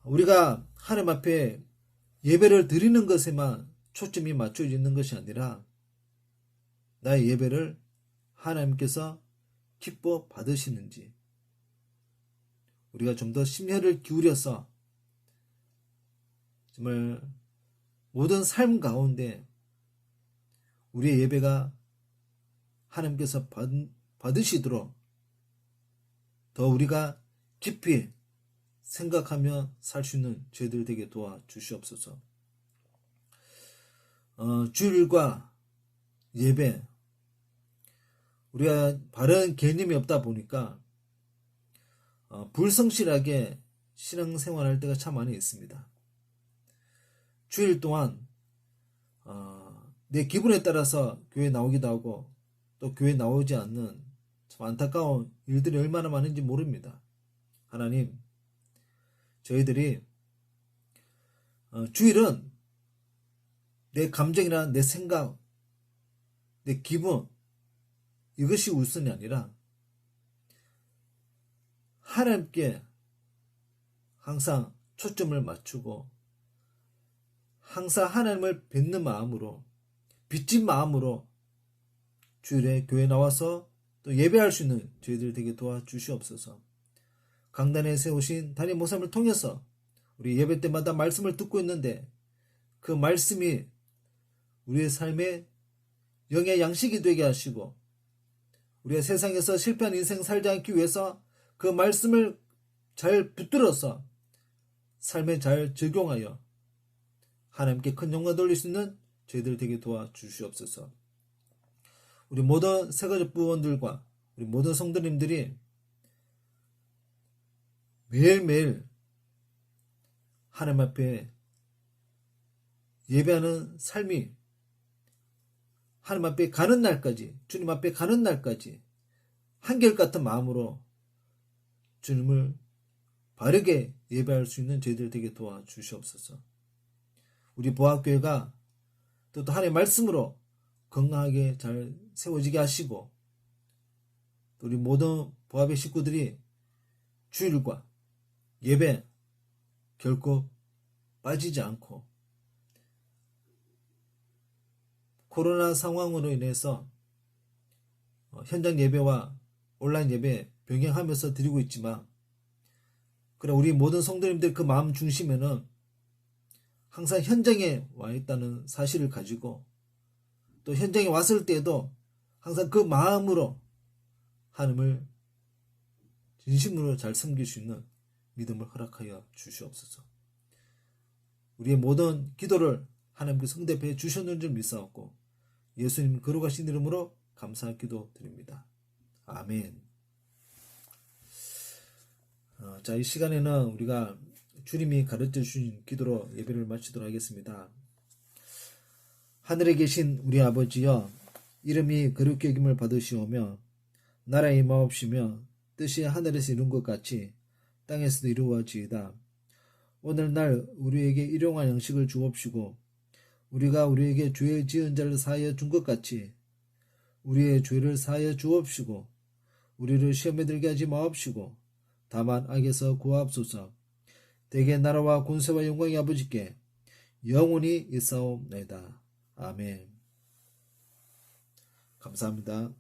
우리가 하나님 앞에 예배를 드리는 것에만 초점이 맞춰져 있는 것이 아니라 나의 예배를 하나님께서 기뻐 받으시는지 우리가 좀 더 심혈을 기울여서 정말 모든 삶 가운데 우리의 예배가 하나님께서 받으시도록 더 우리가 깊이 생각하며 살 수 있는 저희들 되게 도와주시옵소서. 주일과 예배 우리가 바른 개념이 없다 보니까 불성실하게 신앙생활할 때가 참 많이 있습니다. 주일 동안 내 기분에 따라서 교회 나오기도 하고 또 교회 나오지 않는 참 안타까운 일들이 얼마나 많은지 모릅니다. 하나님, 저희들이 주일은 내 감정이나 내 생각, 내 기분 이것이 우선이 아니라 하나님께 항상 초점을 맞추고 항상 하나님을 뵙는 마음으로 빚진 마음으로 주일에 교회 나와서 또 예배할 수 있는 저희들 되게 도와주시옵소서. 강단에 세우신 담임 목사님을 통해서 우리 예배 때마다 말씀을 듣고 있는데 그 말씀이 우리의 삶의 영의 양식이 되게 하시고 우리가 세상에서 실패한 인생 살지 않기 위해서 그 말씀을 잘 붙들어서 삶에 잘 적용하여 하나님께 큰 영광 돌릴 수 있는 저희들 되게 도와주시옵소서. 우리 모든 세가족 부원들과 우리 모든 성도님들이 매일매일 하나님 앞에 예배하는 삶이 하나님 앞에 가는 날까지, 주님 앞에 가는 날까지 한결같은 마음으로 주님을 바르게 예배할 수 있는 저희들 되게 도와주시옵소서. 우리 보학교회가 또 하나님의 말씀으로 건강하게 잘 세워지게 하시고, 또 우리 모든 보합의 식구들이 주일과 예배 결코 빠지지 않고, 코로나 상황으로 인해서 현장 예배와 온라인 예배 병행하면서 드리고 있지만, 그래 우리 모든 성도님들 그 마음 중심에는 항상 현장에 와 있다는 사실을 가지고, 또 현장에 왔을 때에도 항상 그 마음으로 하나님을 진심으로 잘 섬길 수 있는 믿음을 허락하여 주시옵소서. 우리의 모든 기도를 하나님께 성대해 주셨는 줄 믿사옵고, 예수님 거룩하신 이름으로 감사 기도 드립니다. 아멘. 자, 이 시간에는 우리가 주님이 가르쳐 주신 기도로 예배를 마치도록 하겠습니다. 하늘에 계신 우리 아버지여, 이름이 거룩히 여김을 받으시오며 나라의 임하옵시며 뜻이 하늘에서 이룬 것 같이 땅에서도 이루어지이다. 오늘날 우리에게 일용할 양식을 주옵시고, 우리가 우리에게 죄 지은 자를 사하여 준 것 같이 우리의 죄를 사하여 주옵시고, 우리를 시험에 들게 하지 마옵시고 다만 악에서 구하옵소서. 대개 나라와 권세와 영광이 아버지께 영원히 있사옵나이다. 아멘. 감사합니다.